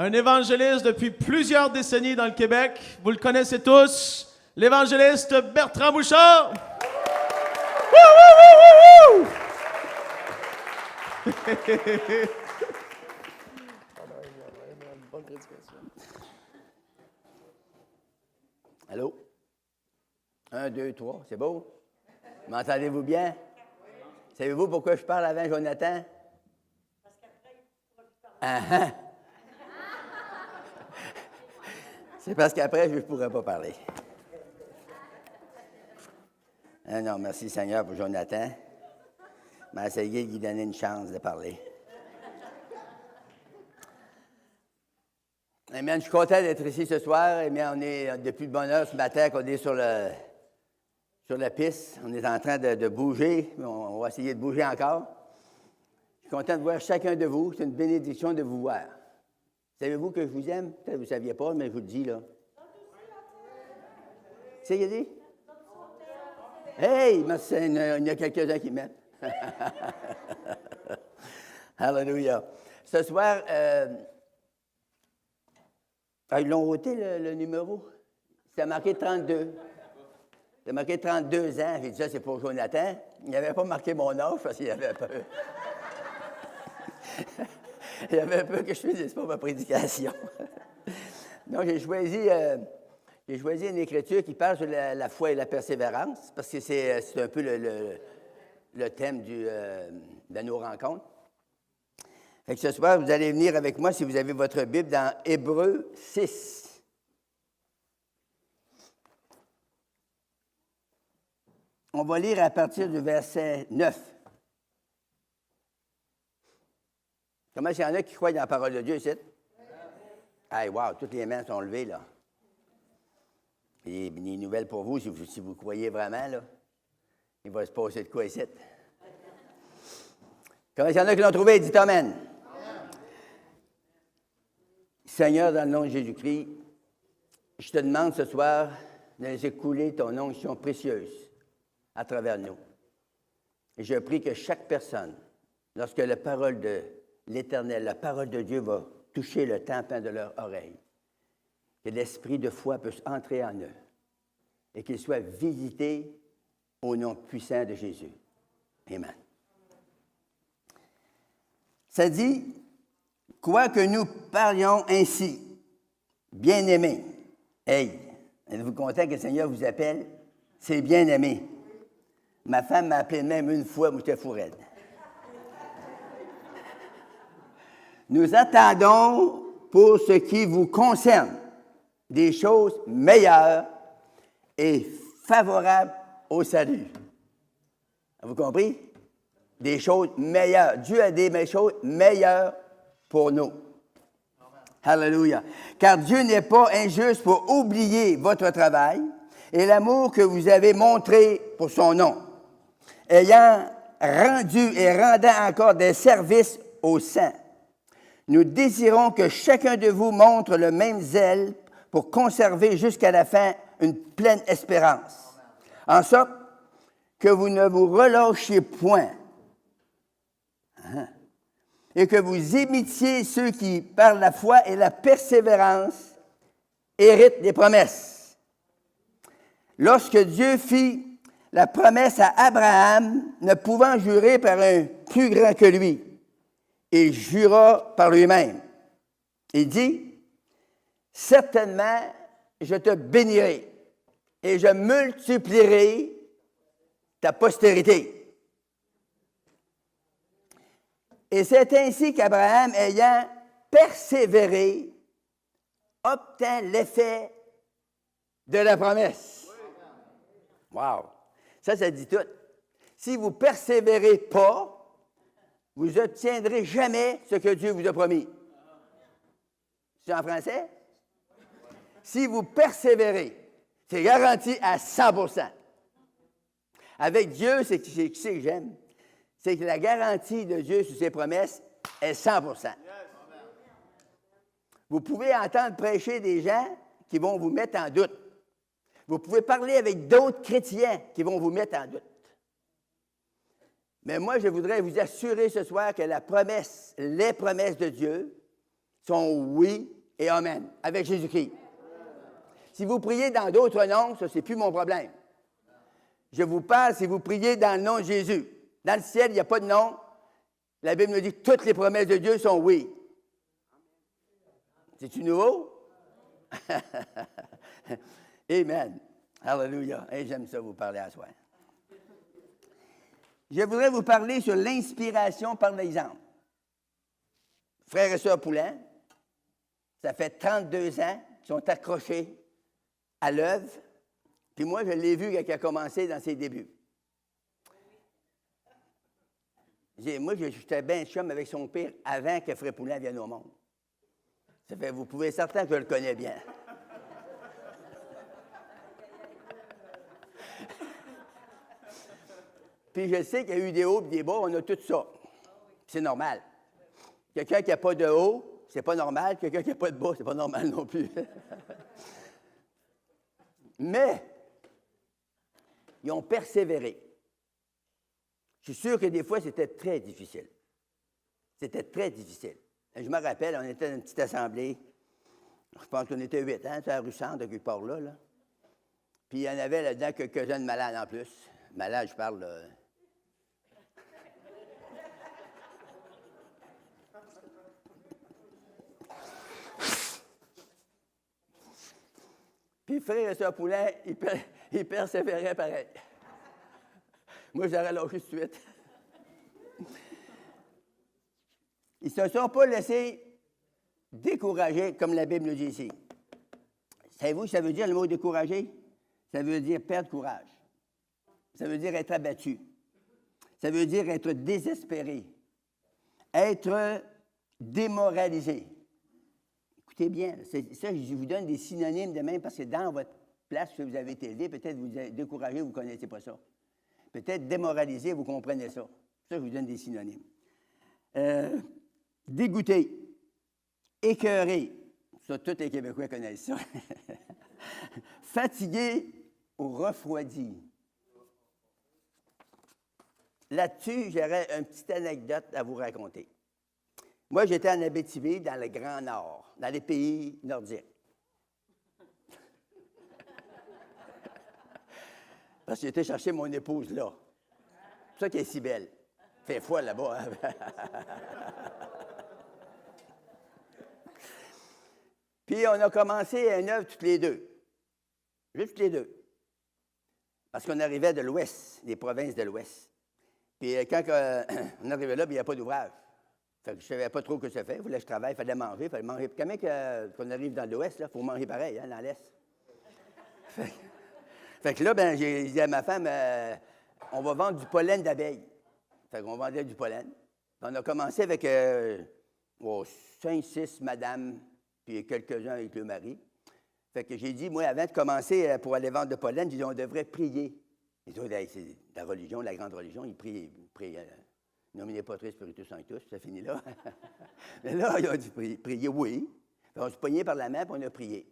un évangéliste depuis plusieurs décennies dans le Québec. Vous le connaissez tous, l'évangéliste Bertrand Bouchard. Wouh, wouh, wouh, wouh, Allô? 1, 2, 3, c'est beau? M'entendez-vous bien? Savez-vous pourquoi je parle avant Jonathan? Parce qu'après, c'est parce qu'après, je ne pourrais pas parler. Ah non, merci Seigneur pour Jonathan. m'a essayé de lui donner une chance de parler. Amen. Je suis content d'être ici ce soir. Amen. On est depuis de bonne heure ce matin qu'on est sur la piste. On est en train de bouger. On va essayer de bouger encore. Je suis content de voir chacun de vous. C'est une bénédiction de vous voir. Savez-vous que je vous aime? Peut-être que vous ne saviez pas, mais je vous le dis, là. C'est ce qu'il a dit? Hey! Merci, il y a quelques-uns qui m'aiment. Alléluia. Ce soir, ils l'ont ôté, le numéro. C'était marqué 32. C'était marqué 32 ans. J'ai dit ça, c'est pour Jonathan. Il n'avait pas marqué mon âge parce qu'il avait peur. Il avait peur que je ne finisse pas ma prédication. Donc, j'ai choisi une écriture qui parle sur la foi et la persévérance, parce que c'est un peu le thème de nos rencontres. Fait que ce soir, vous allez venir avec moi, si vous avez votre Bible, dans Hébreux 6. On va lire à partir du verset 9. Comment il y en a qui croient dans la parole de Dieu, ici? Hey, wow, toutes les mains sont levées, là. Et des nouvelles pour vous, si vous croyez vraiment, là. Il va se passer de quoi ici? Comment il y en a qui l'ont trouvé? Dites Amen. Seigneur, dans le nom de Jésus-Christ, je te demande ce soir de laisser couler ton onction précieuse à travers nous. Et je prie que chaque personne, lorsque la parole de l'Éternel, la parole de Dieu va toucher le tympan de leur oreille, que l'esprit de foi puisse entrer en eux et qu'il soit visité au nom puissant de Jésus. Amen. Ça dit, quoique nous parlions ainsi, bien-aimés, hey, êtes-vous content que le Seigneur vous appelle? C'est bien-aimé. Ma femme m'a appelé même une fois, moi j'étais fou raide. Nous attendons pour ce qui vous concerne des choses meilleures et favorables au salut. Avez-vous compris? Des choses meilleures. Dieu a des choses meilleures pour nous. Alléluia. Car Dieu n'est pas injuste pour oublier votre travail et l'amour que vous avez montré pour son nom, ayant rendu et rendant encore des services aux saints. Nous désirons que chacun de vous montre le même zèle pour conserver jusqu'à la fin une pleine espérance, en sorte que vous ne vous relâchiez point et que vous imitiez ceux qui, par la foi et la persévérance, héritent des promesses. Lorsque Dieu fit la promesse à Abraham, ne pouvant jurer par un plus grand que lui, il jura par lui-même. Il dit, « Certainement, je te bénirai et je multiplierai ta postérité. » Et c'est ainsi qu'Abraham, ayant persévéré, obtint l'effet de la promesse. Wow! Ça dit tout. Si vous ne persévérez pas, vous n'obtiendrez jamais ce que Dieu vous a promis. C'est en français? Si vous persévérez, c'est garanti à 100%. Avec Dieu, c'est qui que j'aime? C'est que la garantie de Dieu sur ses promesses est 100%. Vous pouvez entendre prêcher des gens qui vont vous mettre en doute. Vous pouvez parler avec d'autres chrétiens qui vont vous mettre en doute. Mais moi, je voudrais vous assurer ce soir que les promesses de Dieu sont oui et amen, avec Jésus-Christ. Si vous priez dans d'autres noms, ça, c'est plus mon problème. Je vous parle si vous priez dans le nom de Jésus. Dans le ciel, il n'y a pas de nom. La Bible nous dit que toutes les promesses de Dieu sont oui. C'est-tu nouveau? Amen. Hallelujah. Et j'aime ça vous parler à soi. Je voudrais vous parler sur l'inspiration par l'exemple. Frères et sœurs Poulin, ça fait 32 ans qu'ils sont accrochés à l'œuvre. Puis moi, je l'ai vu quand il a commencé dans ses débuts. Moi, j'étais bien chum avec son père avant que Frère Poulin vienne au monde. Ça fait, vous pouvez être certain que je le connais bien. Puis je sais qu'il y a eu des hauts et des bas, on a tout ça. C'est normal. Quelqu'un qui n'a pas de haut, c'est pas normal. Quelqu'un qui n'a pas de bas, c'est pas normal non plus. Mais, ils ont persévéré. Je suis sûr que des fois, c'était très difficile. C'était très difficile. Je me rappelle, on était dans une petite assemblée. Je pense qu'on était 8 ans, à la rue Centre, quelque part là. Puis il y en avait là-dedans quelques jeunes malades en plus. Malades, je parle. Puis frère et sœur Poulin, ils persévéraient pareil. Moi, j'aurais lâché tout de suite. Ils ne se sont pas laissés décourager, comme la Bible nous dit ici. Savez-vous ce que ça veut dire, le mot décourager? Ça veut dire perdre courage. Ça veut dire être abattu. Ça veut dire être désespéré. Être démoralisé. Écoutez bien, ça, je vous donne des synonymes de même parce que dans votre place que vous avez été élevé, peut-être vous êtes découragé, vous ne connaissez pas ça. Peut-être démoralisé, vous comprenez ça. Ça, je vous donne des synonymes. Dégoûté, écœuré, ça, tous les Québécois connaissent ça. Fatigué ou refroidi. Là-dessus, j'aurais une petite anecdote à vous raconter. Moi, j'étais en Abitibi, dans le Grand Nord, dans les pays nordiques. Parce que j'étais chercher mon épouse là. C'est pour ça qu'elle est si belle. Fait froid là-bas. Hein? Puis on a commencé une œuvre toutes les deux. Juste toutes les deux. Parce qu'on arrivait de l'Ouest, des provinces de l'Ouest. Puis quand on arrivait là, il n'y avait pas d'ouvrage. Fait que je ne savais pas trop ce que ça fait. Il fallait que je travaille, il fallait manger. Comment qu'on arrive dans l'Ouest, il faut manger pareil, hein, dans l'Est. Fait que là, ben, j'ai dit à ma femme, on va vendre du pollen d'abeilles. Fait qu'on vendait du pollen. On a commencé avec 5, 6 madames, puis quelques-uns avec le mari. Fait que j'ai dit, moi, avant de commencer pour aller vendre du pollen, j'ai dit, on devrait prier. Les autres, c'est la religion, la grande religion, ils prient. Nomine Patris Spiritus Sanctus, ça finit là. Mais là, ils ont dit prier, oui. Puis on se poignait par la main, puis on a prié.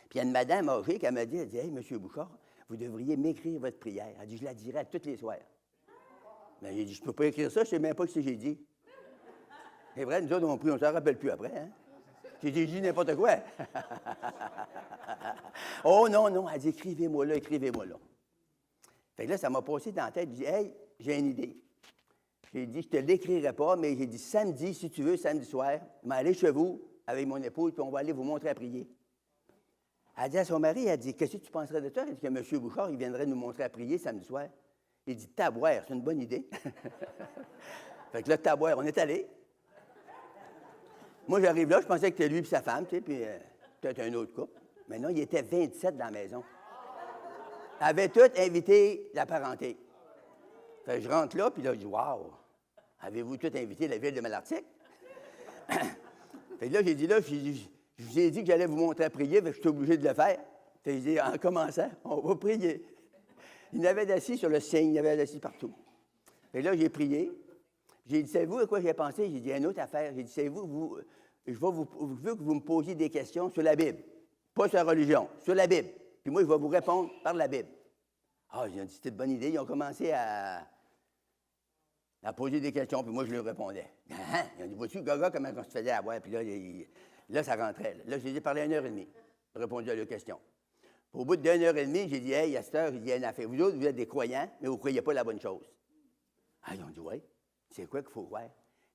Puis il y a une madame âgée qui m'a dit, elle dit, hey, M. Bouchard, vous devriez m'écrire votre prière. Elle dit, je la dirai à tous les soirs. Mais j'ai dit, je ne peux pas écrire ça, je ne sais même pas ce que j'ai dit. C'est vrai, nous autres, on prie, on ne s'en rappelle plus après. Hein? J'ai dit n'importe quoi. Oh non, non, elle dit, écrivez-moi là. Fait que là, ça m'a passé dans la tête, j'ai dit, hey, j'ai une idée. J'ai dit, je ne te l'écrirai pas, mais j'ai dit, samedi, si tu veux, samedi soir, je vais aller chez vous avec mon épouse, puis on va aller vous montrer à prier. Elle dit à son mari, elle dit, qu'est-ce que tu penserais de ça? Elle dit que M. Bouchard, il viendrait nous montrer à prier samedi soir. Il dit, taboire, c'est une bonne idée. Fait que là, taboire, on est allé. Moi, j'arrive là, je pensais que c'était lui et sa femme, tu sais, puis peut-être un autre couple. Mais non, il était 27 dans la maison. Elle avait tout invité la parenté. Fait que je rentre là, puis là, je dis, waouh, avez-vous tout invité la ville de Malartic? Fait que là, j'ai dit, je vous ai dit que j'allais vous montrer à prier, fait que je suis obligé de le faire. Fait que j'ai dit, en commençant, on va prier. Il y en avait d'assis sur le signe, il y avait d'assis partout. Fait que là, j'ai prié. J'ai dit, savez-vous à quoi j'ai pensé? J'ai dit, une autre affaire. J'ai dit, savez-vous, je veux que vous me posiez des questions sur la Bible. Pas sur la religion, sur la Bible. Puis moi, je vais vous répondre par la Bible. Ah, j'ai dit, c'était une bonne idée. Ils ont commencé à Elle a posé des questions, puis moi, je lui répondais. Hein? Il a dit, vois-tu, Gaga, comment on se faisait avoir? Puis là, ça rentrait. Là, je les ai parlé 1 heure et demie. J'ai répondu à leurs questions. Puis, au bout d'1 heure et demie, j'ai dit, hey, à cette heure, j'ai dit, une affaire. Vous autres, vous êtes des croyants, mais vous ne croyez pas la bonne chose. Ah, ils ont dit, oui. C'est quoi qu'il faut croire?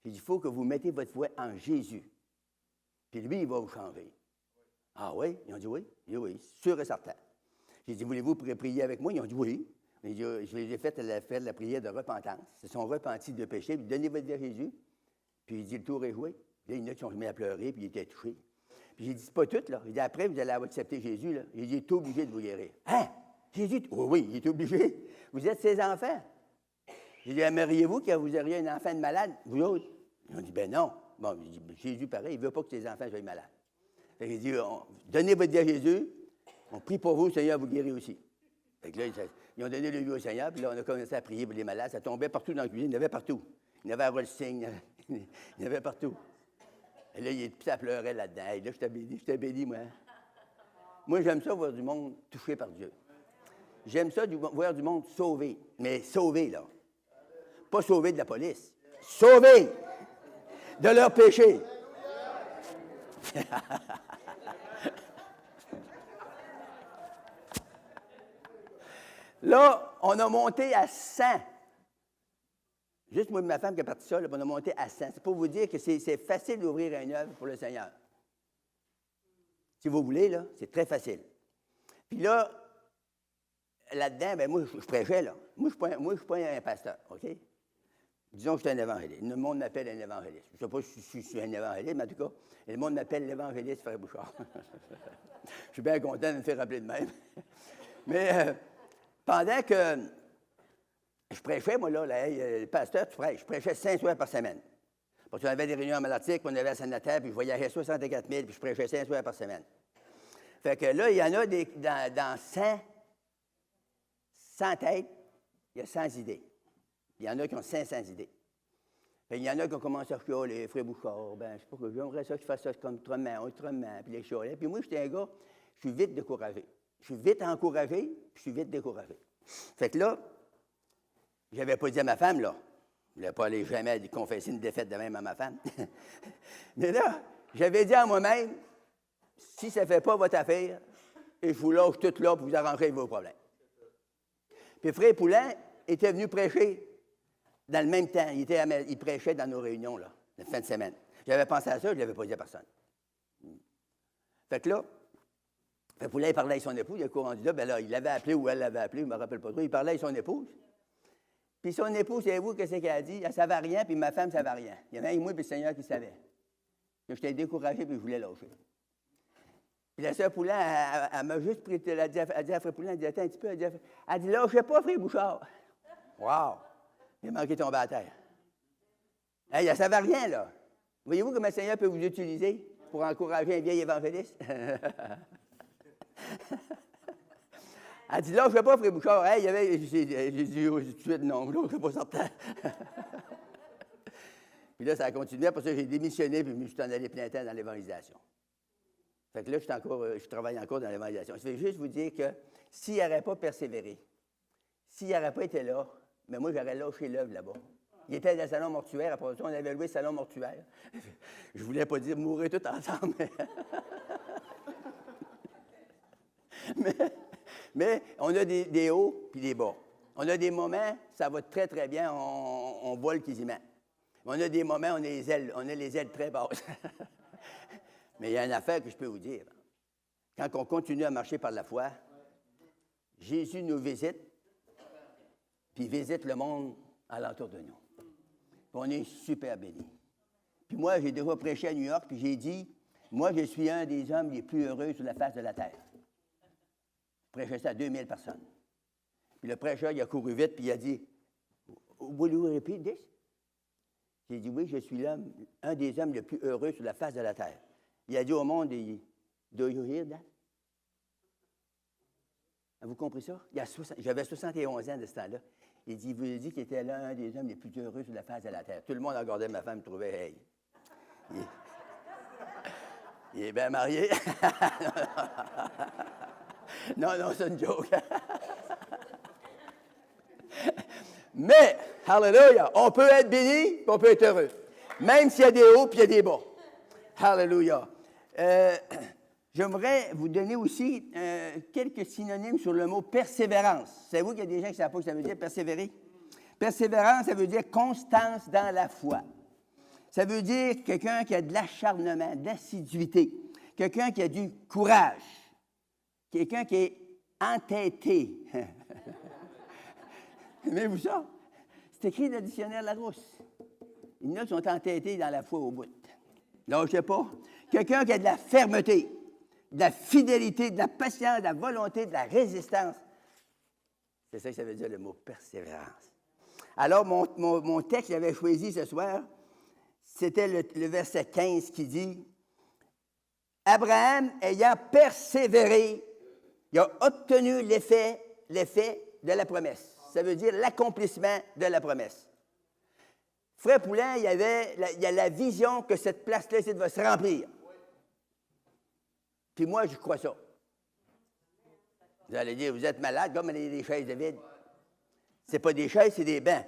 J'ai dit, il faut que vous mettez votre foi en Jésus. Puis lui, il va vous changer. Ah oui? Ils ont dit oui. J'ai dit oui, sûr et certain. J'ai dit, voulez-vous prier avec moi? Ils ont dit oui. J'ai dit, je les ai fait la prière de repentance. Ils se sont repentis de péché, puis donnez votre vie à Jésus. Puis il dit, le tour est joué. Là, il y en a qui sont mis à pleurer, puis ils étaient touchés. Puis j'ai dit, c'est pas tout, là. Il dit, après, vous allez accepter Jésus, là. J'ai dit, il est obligé de vous guérir. Hein? Jésus, oui, il est obligé. Vous êtes ses enfants. J'ai dit, aimeriez-vous que vous auriez un enfant de malade, vous autres? Ils ont dit, ben non. Bon, j'ai dit, Jésus, pareil, il ne veut pas que ses enfants soient malades. J'ai dit, donnez votre vie à Jésus, on prie pour vous, le Seigneur vous guérit aussi. Fait que là, ils ont donné le vie au Seigneur, puis là, on a commencé à prier pour les malades. Ça tombait partout dans la cuisine, il y en avait partout. Il y en avait à Rolsing, il y en avait partout. Et là, ça pleurait là-dedans. Et là, je t'ai béni, moi. Moi, j'aime ça voir du monde touché par Dieu. J'aime ça voir du monde sauvé, mais sauvé, là. Pas sauvé de la police. Sauvé de leur péché. Là, on a monté à 100. Juste moi et ma femme qui a parti ça, là, on a monté à 100. C'est pour vous dire que c'est facile d'ouvrir une œuvre pour le Seigneur. Si vous voulez, là, c'est très facile. Puis là, là-dedans, ben moi, je prêchais, là. Moi, je suis pas un pasteur, OK? Disons que je suis un évangéliste. Le monde m'appelle un évangéliste. Je ne sais pas si je suis un évangéliste, mais en tout cas, le monde m'appelle l'évangéliste Frère Bouchard. Je suis bien content de me faire rappeler de même. Mais pendant que je prêchais, moi, là, le pasteur, tu prêches. Je prêchais 5 soirs par semaine. Parce qu'on avait des réunions à Malartic, puis on avait à Saint-Nathan, puis je voyageais 64 000, puis je prêchais 5 soirs par semaine. Fait que là, il y en a dans 100 têtes, il y a 100 idées. Il y en a qui ont 500 idées. Puis il y en a qui ont commencé à chialer, Frère Bouchard, ben, je sais pas que j'aimerais ça que je fasse ça comme autrement, puis les chialait. Puis moi, j'étais un gars, je suis vite découragé. Je suis vite encouragé, puis je suis vite découragé. Fait que là, j'avais pas dit à ma femme, là, je ne voulais pas aller jamais confesser une défaite de même à ma femme. Mais là, j'avais dit à moi-même, si ça ne fait pas votre affaire, et je vous lâche tout là pour vous arranger vos problèmes. Puis Frère Poulin était venu prêcher dans le même temps. Il prêchait dans nos réunions, là, la fin de semaine. J'avais pensé à ça, je ne l'avais pas dit à personne. Fait que là, Frère Poulin, il parlait avec son épouse, il a couru là, ben là, il l'avait appelé ou elle l'avait appelé, je ne me rappelle pas trop. Il parlait avec son épouse. Puis son épouse, savez-vous qu'est-ce qu'elle a dit? Elle ne savait rien, puis ma femme ne savait rien. Il y avait moi et le Seigneur qui savait. J'étais découragé, puis je voulais lâcher. Puis la sœur Poulin, elle m'a juste pris, elle a dit à Frère Poulin, elle dit, attends un petit peu, elle dit, lâchez pas, Frère Bouchard. Wow! Il a manqué de tomber à terre. Elle ne savait rien, là. Voyez-vous comment le Seigneur peut vous utiliser pour encourager un vieil évangéliste? Elle dit, lâchez pas, Frère Bouchard. Hey, j'ai dit, tout de suite, non, là, je ne suis pas certain. Puis là, ça a continué, parce que j'ai démissionné, puis je me suis en allé plein temps dans l'évangélisation. Fait que là, je travaille encore dans l'évangélisation. Je vais juste vous dire que s'il n'aurait pas persévéré, s'il n'aurait pas été là, mais moi, j'aurais lâché l'œuvre là-bas. Il était dans le salon mortuaire. Après ça, on avait loué le salon mortuaire. Je ne voulais pas dire mourir tout ensemble, mais on a des hauts puis des bas. On a des moments, ça va très, très bien, on vole quasiment. On a des moments, on a les ailes très basses. Mais il y a une affaire que je peux vous dire. Quand on continue à marcher par la foi, Jésus nous visite, puis il visite le monde alentour de nous. Puis on est super bénis. Puis moi, j'ai déjà prêché à New York, puis j'ai dit, moi, je suis un des hommes les plus heureux sur la face de la terre. Je prêchais ça à 2000 personnes. Puis le prêcheur, il a couru vite, puis il a dit, will you repeat this? J'ai dit, oui, je suis un des hommes les plus heureux sur la face de la terre. Il a dit au monde, do you hear that? Avez-vous compris ça? J'avais 71 ans de ce temps-là. Il vous a dit qu'il était l'un des hommes les plus heureux sur la face de la terre. Tout le monde regardait ma femme, trouvait, hey, il est bien marié. Non, c'est une joke. Mais, Hallelujah. On peut être béni, puis on peut être heureux. Même s'il y a des hauts, puis il y a des bas. Hallelujah. J'aimerais vous donner aussi quelques synonymes sur le mot persévérance. Savez-vous qu'il y a des gens qui ne savent pas ce que ça veut dire, persévérer? Persévérance, ça veut dire constance dans la foi. Ça veut dire quelqu'un qui a de l'acharnement, de l'assiduité. Quelqu'un qui a du courage. Quelqu'un qui est entêté. Aimez-vous ça? C'est écrit dans le dictionnaire Larousse. Il y en a qui sont entêtés dans la foi au bout. Non, je ne sais pas. Quelqu'un qui a de la fermeté, de la fidélité, de la patience, de la volonté, de la résistance. C'est ça que ça veut dire le mot persévérance. Alors, mon texte que j'avais choisi ce soir, c'était le verset 15 qui dit « Abraham, ayant persévéré, il a obtenu l'effet de la promesse. » Ça veut dire l'accomplissement de la promesse. Frère Poulain, il y a la vision que cette place-là ici va se remplir. Puis moi, je crois ça. Vous allez dire, vous êtes malade, comme il y a des chaises de vide. C'est pas des chaises, c'est des bancs.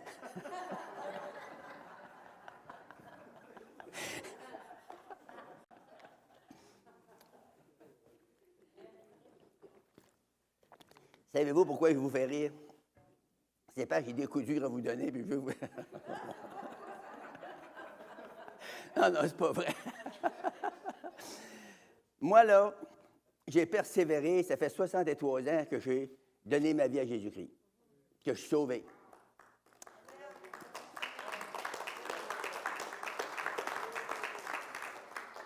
Savez-vous pourquoi je vous fais rire? C'est pas que j'ai des coups durs à vous donner, puis je vous... Non, c'est pas vrai. Moi, là, j'ai persévéré, ça fait 63 ans que j'ai donné ma vie à Jésus-Christ, que je suis sauvé.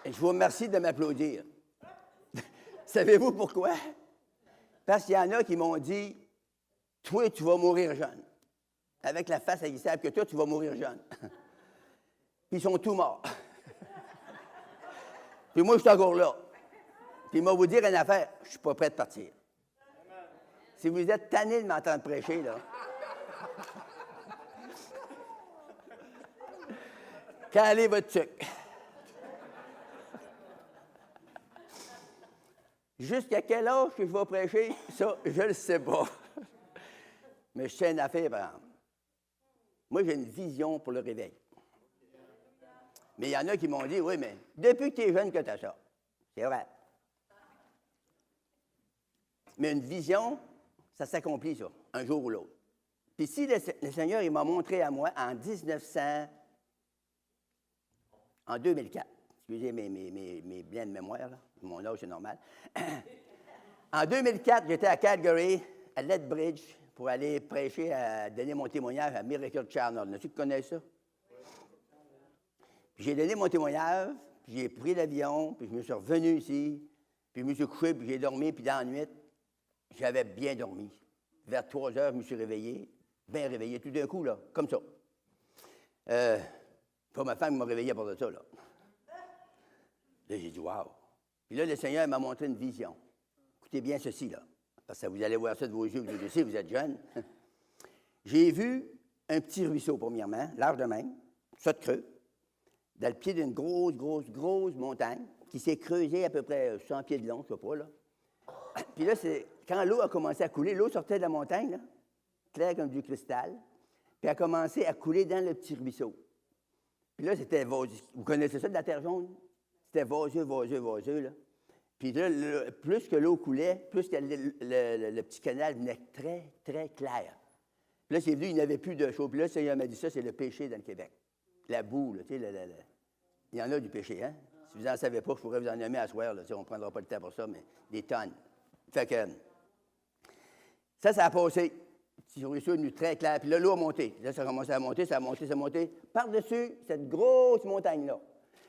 Et je vous remercie de m'applaudir. Savez-vous pourquoi? Parce qu'il y en a qui m'ont dit, toi, tu vas mourir jeune. Avec la face, ils savent que toi, tu vas mourir jeune. Puis ils sont tous morts. Puis moi, je suis encore là. Puis il m'a vous dire une affaire, je ne suis pas prêt de partir. Si vous êtes tanné de m'entendre prêcher, là, calez votre sucre. Jusqu'à quel âge que je vais prêcher, ça, je ne le sais pas. Mais je sais une affaire, par exemple. Moi, j'ai une vision pour le réveil. Mais il y en a qui m'ont dit, oui, mais depuis que tu es jeune que tu as ça. C'est vrai. Mais une vision, ça s'accomplit, ça, un jour ou l'autre. Puis si le Seigneur, il m'a montré à moi en 2004, excusez mes biens de mémoire, là. Mon âge, c'est normal. En 2004, j'étais à Calgary, à Lethbridge, pour aller prêcher, donner mon témoignage à Miracle Channel. Est-ce que tu connais ça? Puis j'ai donné mon témoignage, puis j'ai pris l'avion, puis je me suis revenu ici, puis je me suis couché, puis j'ai dormi, puis dans la nuit, j'avais bien dormi. Vers 3 heures, je me suis réveillé, bien réveillé, tout d'un coup, là, comme ça. Pas ma femme m'a réveillé à part de ça, là. Là, j'ai dit, wow. Puis là, le Seigneur m'a montré une vision. Écoutez bien ceci, là, parce que vous allez voir ça de vos yeux, vous aussi, vous êtes jeunes. J'ai vu un petit ruisseau, premièrement, large de même, ça de creux, dans le pied d'une grosse montagne, qui s'est creusée à peu près 100 pieds de long, je ne sais pas, là. Puis là, quand l'eau a commencé à couler, l'eau sortait de la montagne, là, claire comme du cristal, puis a commencé à couler dans le petit ruisseau. Puis là, c'était vaseux. Vous connaissez ça de la terre jaune? C'était vaseux, là. Puis là, plus que l'eau coulait, plus que le petit canal venait très, très clair. Puis là, c'est venu, il n'y avait plus de chaud. Puis là, le Seigneur m'a dit ça, c'est le péché dans le Québec. La boue, là, tu sais, il y en a du péché, hein? Si vous n'en savez pas, je pourrais vous en nommer à soir, là, on ne prendra pas le temps pour ça, mais des tonnes. Fait que ça a passé. Le petit ruisseau est venu très clair. Puis là, l'eau a monté. Là, ça a commencé à monter, ça a monté. Par-dessus cette grosse montagne-là.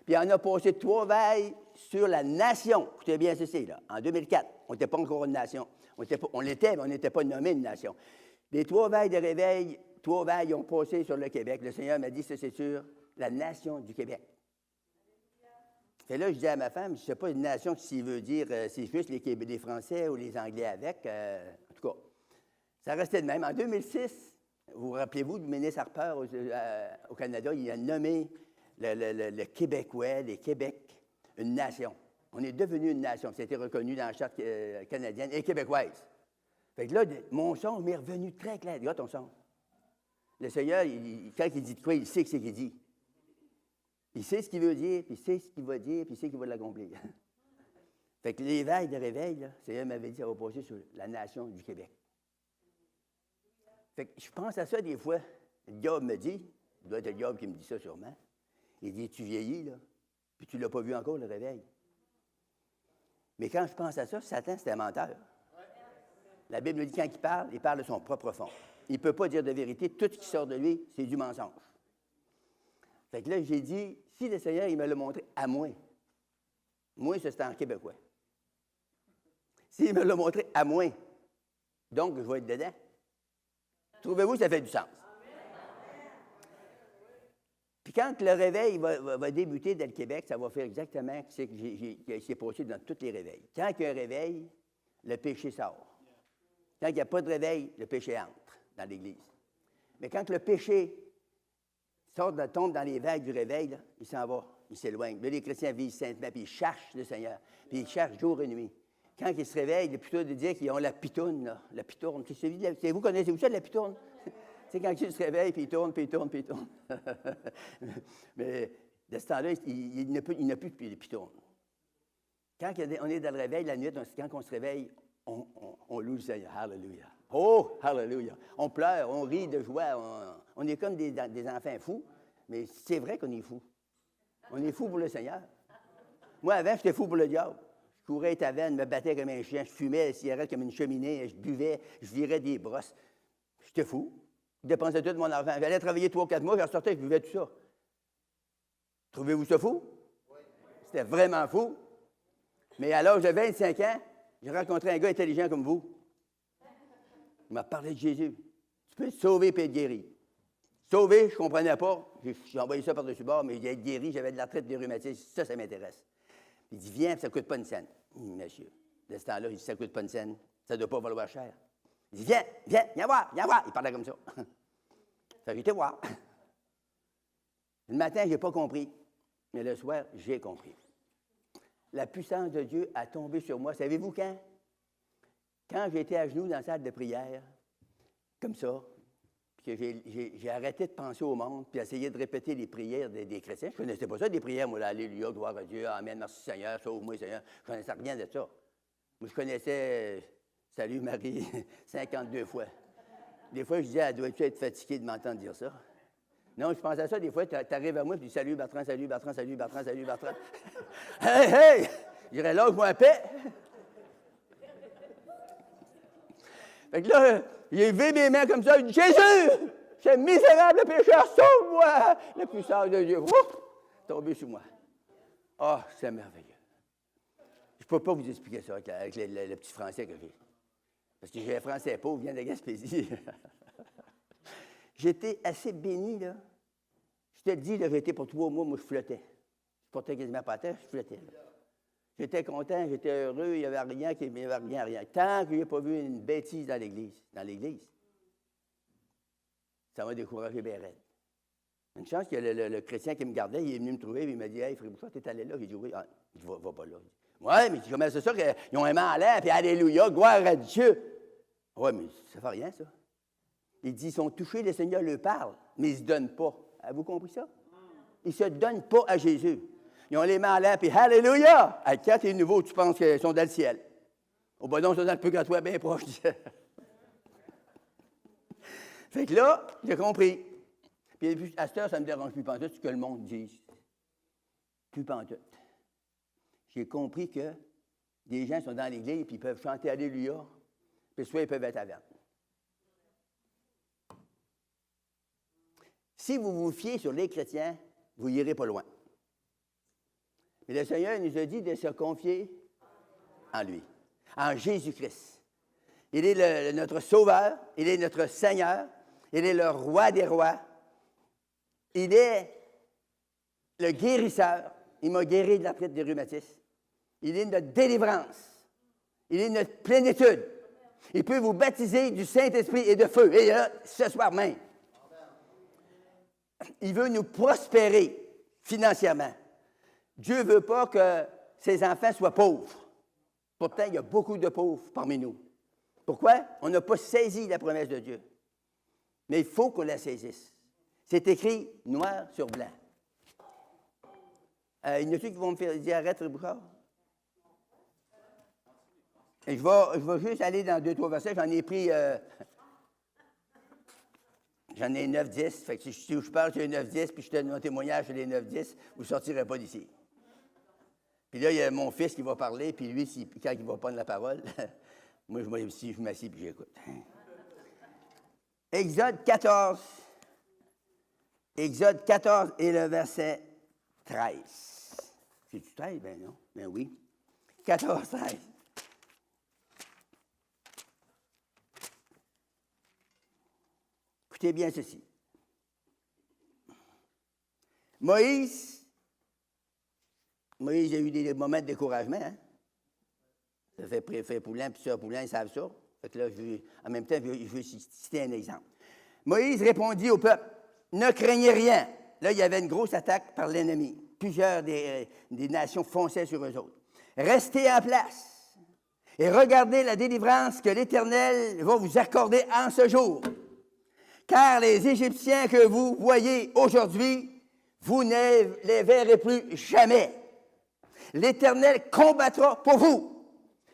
Puis il en a passé 3 vagues sur la nation. Écoutez bien ceci, là. En 2004, on n'était pas encore une nation. On l'était, mais on n'était pas nommé une nation. Les 3 vagues de réveil, 3 vagues ont passé sur le Québec. Le Seigneur m'a dit, ça, c'est sur la nation du Québec. Et là, je dis à ma femme, je ne sais pas une nation qui veut dire, c'est juste les Français ou les Anglais avec. En tout cas, ça restait de même. En 2006, vous rappelez-vous du ministre Harper au Canada, il a nommé le Québécois, les Québec, une nation. On est devenu une nation. Ça a été reconnu dans la charte canadienne et québécoise. Fait que là, mon son m'est revenu très clair. Regarde ton son. Le Seigneur, quand il dit de quoi, il sait ce qu'il dit. Il sait ce qu'il veut dire, puis il sait ce qu'il va dire, puis il sait qu'il va l'accomplir. Fait que l'éveil de réveil, là, le Seigneur m'avait dit, ça va passer sur la nation du Québec. Fait que je pense à ça des fois. Le diable me dit, il doit être le diable qui me dit ça sûrement. Il dit, tu vieillis, là, puis tu ne l'as pas vu encore, le réveil. Mais quand je pense à ça, Satan, c'est un menteur. La Bible nous dit, quand il parle de son propre fond. Il ne peut pas dire de vérité. Tout ce qui sort de lui, c'est du mensonge. Fait que là, j'ai dit, si le Seigneur, il me l'a montré à moi, ça, c'est en québécois. S'il me l'a montré à moi, donc je vais être dedans. Trouvez-vous que ça fait du sens? Puis quand le réveil va débuter dans le Québec, ça va faire exactement ce qui s'est passé dans tous les réveils. Quand il y a un réveil, le péché sort. Quand il n'y a pas de réveil, le péché entre dans l'Église. Mais quand le péché tombe dans les vagues du réveil, là, il s'en va, il s'éloigne. Là, les chrétiens vivent saintement, puis ils cherchent le Seigneur, puis ils cherchent jour et nuit. Quand ils se réveillent, il est plutôt de dire qu'ils ont la pitoune, là, la pitourne. Vous connaissez-vous ça, la pitourne? C'est quand ils se réveillent, puis ils tournent, puis ils tournent, puis ils tournent. Mais de ce temps-là, il n'a plus de pitourne. Quand on est dans le réveil, la nuit, quand on se réveille, on loue le Seigneur. Alléluia. Oh, alléluia. On pleure, on rit de joie. On est comme des enfants fous, mais c'est vrai qu'on est fous. On est fous pour le Seigneur. Moi, avant, j'étais fou pour le diable. Je courais à taverne, me battais comme un chien, je fumais la cigarette comme une cheminée, je buvais, je virais des brosses. J'étais fou. Je dépensais tout mon argent. J'allais travailler 3 ou 4 mois, je ressortais, je buvais tout ça. Trouvez-vous ça fou? Oui. C'était vraiment fou. Mais à l'âge de 25 ans, j'ai rencontré un gars intelligent comme vous. Il m'a parlé de Jésus. Tu peux te sauver et être guéri. Sauver, je ne comprenais pas. J'ai envoyé ça par-dessus bord, mais j'ai été guéri, j'avais de l'arthrite, des rhumatismes. Ça m'intéresse. Il dit, viens, ça ne coûte pas une scène. Monsieur, de ce temps-là, il dit, ça ne coûte pas une scène. Ça ne doit pas valoir cher. Il dit, viens voir. Il parlait comme ça. Ça, j'ai été voir. Le matin, je n'ai pas compris. Mais le soir, j'ai compris. La puissance de Dieu a tombé sur moi. Savez-vous quand? Quand j'étais à genoux dans la salle de prière, comme ça, puis que j'ai arrêté de penser au monde, puis essayé de répéter les prières des chrétiens. Je ne connaissais pas ça, des prières, moi, là, Alléluia, gloire à Dieu, Amen, merci Seigneur, sauve-moi Seigneur. Je ne connaissais rien de ça. Moi, je connaissais Salut Marie 52 fois. Des fois, je disais, elle doit être fatiguée de m'entendre dire ça. Non, je pensais à ça, des fois, tu arrives à moi, puis tu dis, salut Bertrand, salut Bertrand, salut Bertrand, salut Bertrand. Hey! Je dirais, lâche-moi la paix. Fait que là, j'ai levé mes mains comme ça, il dit, Jésus, c'est misérable pécheur, sauve-moi! La puissance de Dieu, ouf, tombée sur moi. Ah, oh, c'est merveilleux. Je ne peux pas vous expliquer ça avec le petit français que j'ai. Parce que j'ai un français pauvre, vient de Gaspésie. J'étais assez béni, là. Je te dis, là, j'étais pour 3 mois, moi, je flottais. Je portais quasiment pas à terre, je flottais. Là. J'étais content, j'étais heureux, il n'y avait rien. Tant que je n'ai pas vu une bêtise dans l'Église, ça m'a découragé bien raide. Une chance que le chrétien qui me gardait, il est venu me trouver, et il m'a dit, hey, frère Bouchard, t'es allé là? J'ai dit, oui. Ah, je ne vais pas là. Oui, mais comment c'est ça qu'ils ont aimé en l'air, puis Alléluia, gloire à Dieu. Oui, mais ça ne fait rien, ça. Il dit, ils sont touchés, le Seigneur leur parle, mais ils ne se donnent pas. Avez-vous compris ça? Ils ne se donnent pas à Jésus. Ils ont les mains en l'air, puis Alléluia! À 4 et nouveaux, tu penses qu'ils sont dans le ciel. Au bon, non, ils sont dans le purgatoire bien proche. Fait que là, j'ai compris. Puis à cette heure, ça ne me dérange plus pantoute ce que le monde dise. Plus pantoute. J'ai compris que des gens sont dans l'Église, puis ils peuvent chanter Alléluia, puis soit ils peuvent être à verte. Si vous vous fiez sur les chrétiens, vous n'irez pas loin. Mais le Seigneur nous a dit de se confier en lui, en Jésus-Christ. Il est notre Sauveur, il est notre Seigneur, il est le Roi des rois, il est le guérisseur, il m'a guéri de l'arthrite des rhumatismes, il est notre délivrance, il est notre plénitude. Il peut vous baptiser du Saint-Esprit et de feu, et là, ce soir même. Il veut nous prospérer financièrement. Dieu ne veut pas que ses enfants soient pauvres. Pourtant, il y a beaucoup de pauvres parmi nous. Pourquoi? On n'a pas saisi la promesse de Dieu. Mais il faut qu'on la saisisse. C'est écrit noir sur blanc. Il y en a qui vont me faire dire arrête, Bouchard? Et je vais juste aller dans 2-3 versets. J'en ai pris. J'en ai 9-10. Fait que si je parle, j'ai 9-10, puis je te donne mon témoignage sur les 9-10, vous ne sortirez pas d'ici. Puis là, il y a mon fils qui va parler, puis lui, quand il va prendre la parole, moi, je m'assis puis j'écoute. Exode 14. Exode 14 et le verset 13. C'est-tu 13? Ben non. Ben oui. 14, 13. Écoutez bien ceci. Moïse a eu des moments de découragement. Hein? Ça fait Poulain, puis Sœur Poulain, ils savent ça. Fait que là, en même temps, je veux citer un exemple. Moïse répondit au peuple, ne craignez rien. Là, il y avait une grosse attaque par l'ennemi. Plusieurs des nations fonçaient sur eux autres. Restez en place et regardez la délivrance que l'Éternel va vous accorder en ce jour. Car les Égyptiens que vous voyez aujourd'hui, vous ne les verrez plus jamais. L'Éternel combattra pour vous,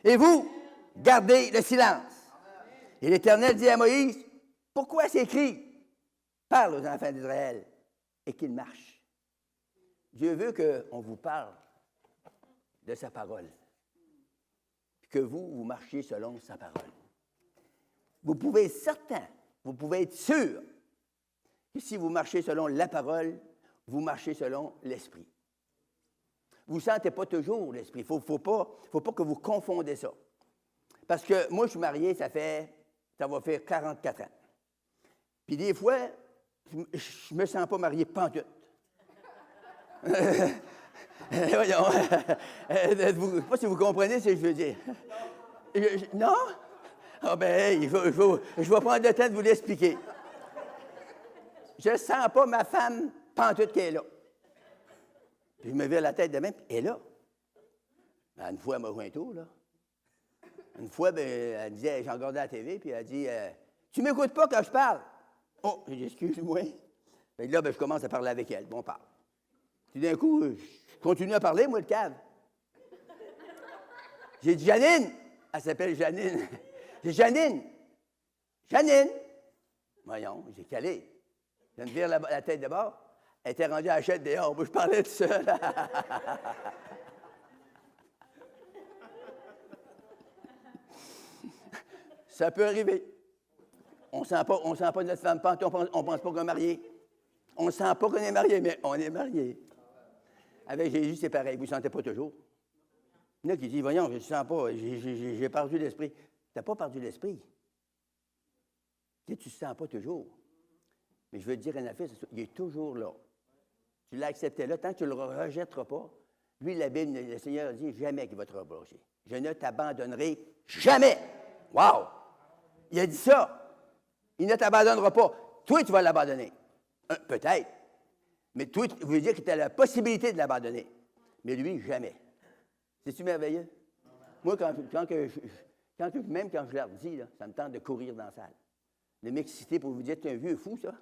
et vous, gardez le silence. Et l'Éternel dit à Moïse, pourquoi c'est écrit? Parle aux enfants d'Israël et qu'ils marchent. Dieu veut qu'on vous parle de sa parole, que vous marchiez selon sa parole. Vous pouvez être certain, vous pouvez être sûr que si vous marchez selon la parole, vous marchez selon l'esprit. Vous ne sentez pas toujours l'esprit. Il ne faut pas que vous confondez ça. Parce que moi, je suis marié, ça va faire 44 ans. Puis des fois, je ne me sens pas marié pantoute. Voyons. Je ne sais pas si vous comprenez ce que je veux dire. Non? Ah ben, je vais prendre le temps de vous l'expliquer. Je ne sens pas ma femme pantoute qui est là. Puis je me vire la tête de même, puis elle est là. Ben, une fois, elle m'a joué un tour, là. Une fois, ben, elle disait, j'ai regardé la TV, puis elle dit, tu m'écoutes pas quand je parle? Oh, j'ai dit, excuse-moi. Puis là, ben, je commence à parler avec elle, bon, on parle. Puis d'un coup, je continue à parler, moi, le cave. J'ai dit, Janine! Elle s'appelle Janine. J'ai dit, Janine! Janine! Voyons, j'ai calé. Je me vire la tête de bord. Elle était rendue à la chaîne dehors. Moi, je parlais tout seul. Ça peut arriver. On ne sent pas notre femme pente, on pense pas qu'on est marié. On ne sent pas qu'on est marié, mais on est marié. Avec Jésus, c'est pareil. Vous ne sentez pas toujours. Il y en a qui disent, voyons, je ne sens pas, j'ai perdu l'esprit. Tu n'as pas perdu l'esprit. Tu ne sens pas toujours. Mais je veux te dire un affaire, il est toujours là. Tu l'as accepté là, tant que tu ne le rejetteras pas. Lui, la Bible, le Seigneur a dit jamais qu'il va te reprocher. Je ne t'abandonnerai jamais. Wow! Il a dit ça. Il ne t'abandonnera pas. Toi, tu vas l'abandonner. Peut-être. Mais toi, tu veux dire que tu as la possibilité de l'abandonner. Mais lui, jamais. C'est-tu merveilleux? Moi, même quand je leur dis, là, ça me tente de courir dans la salle. De m'exciter pour vous dire, tu es un vieux fou, ça.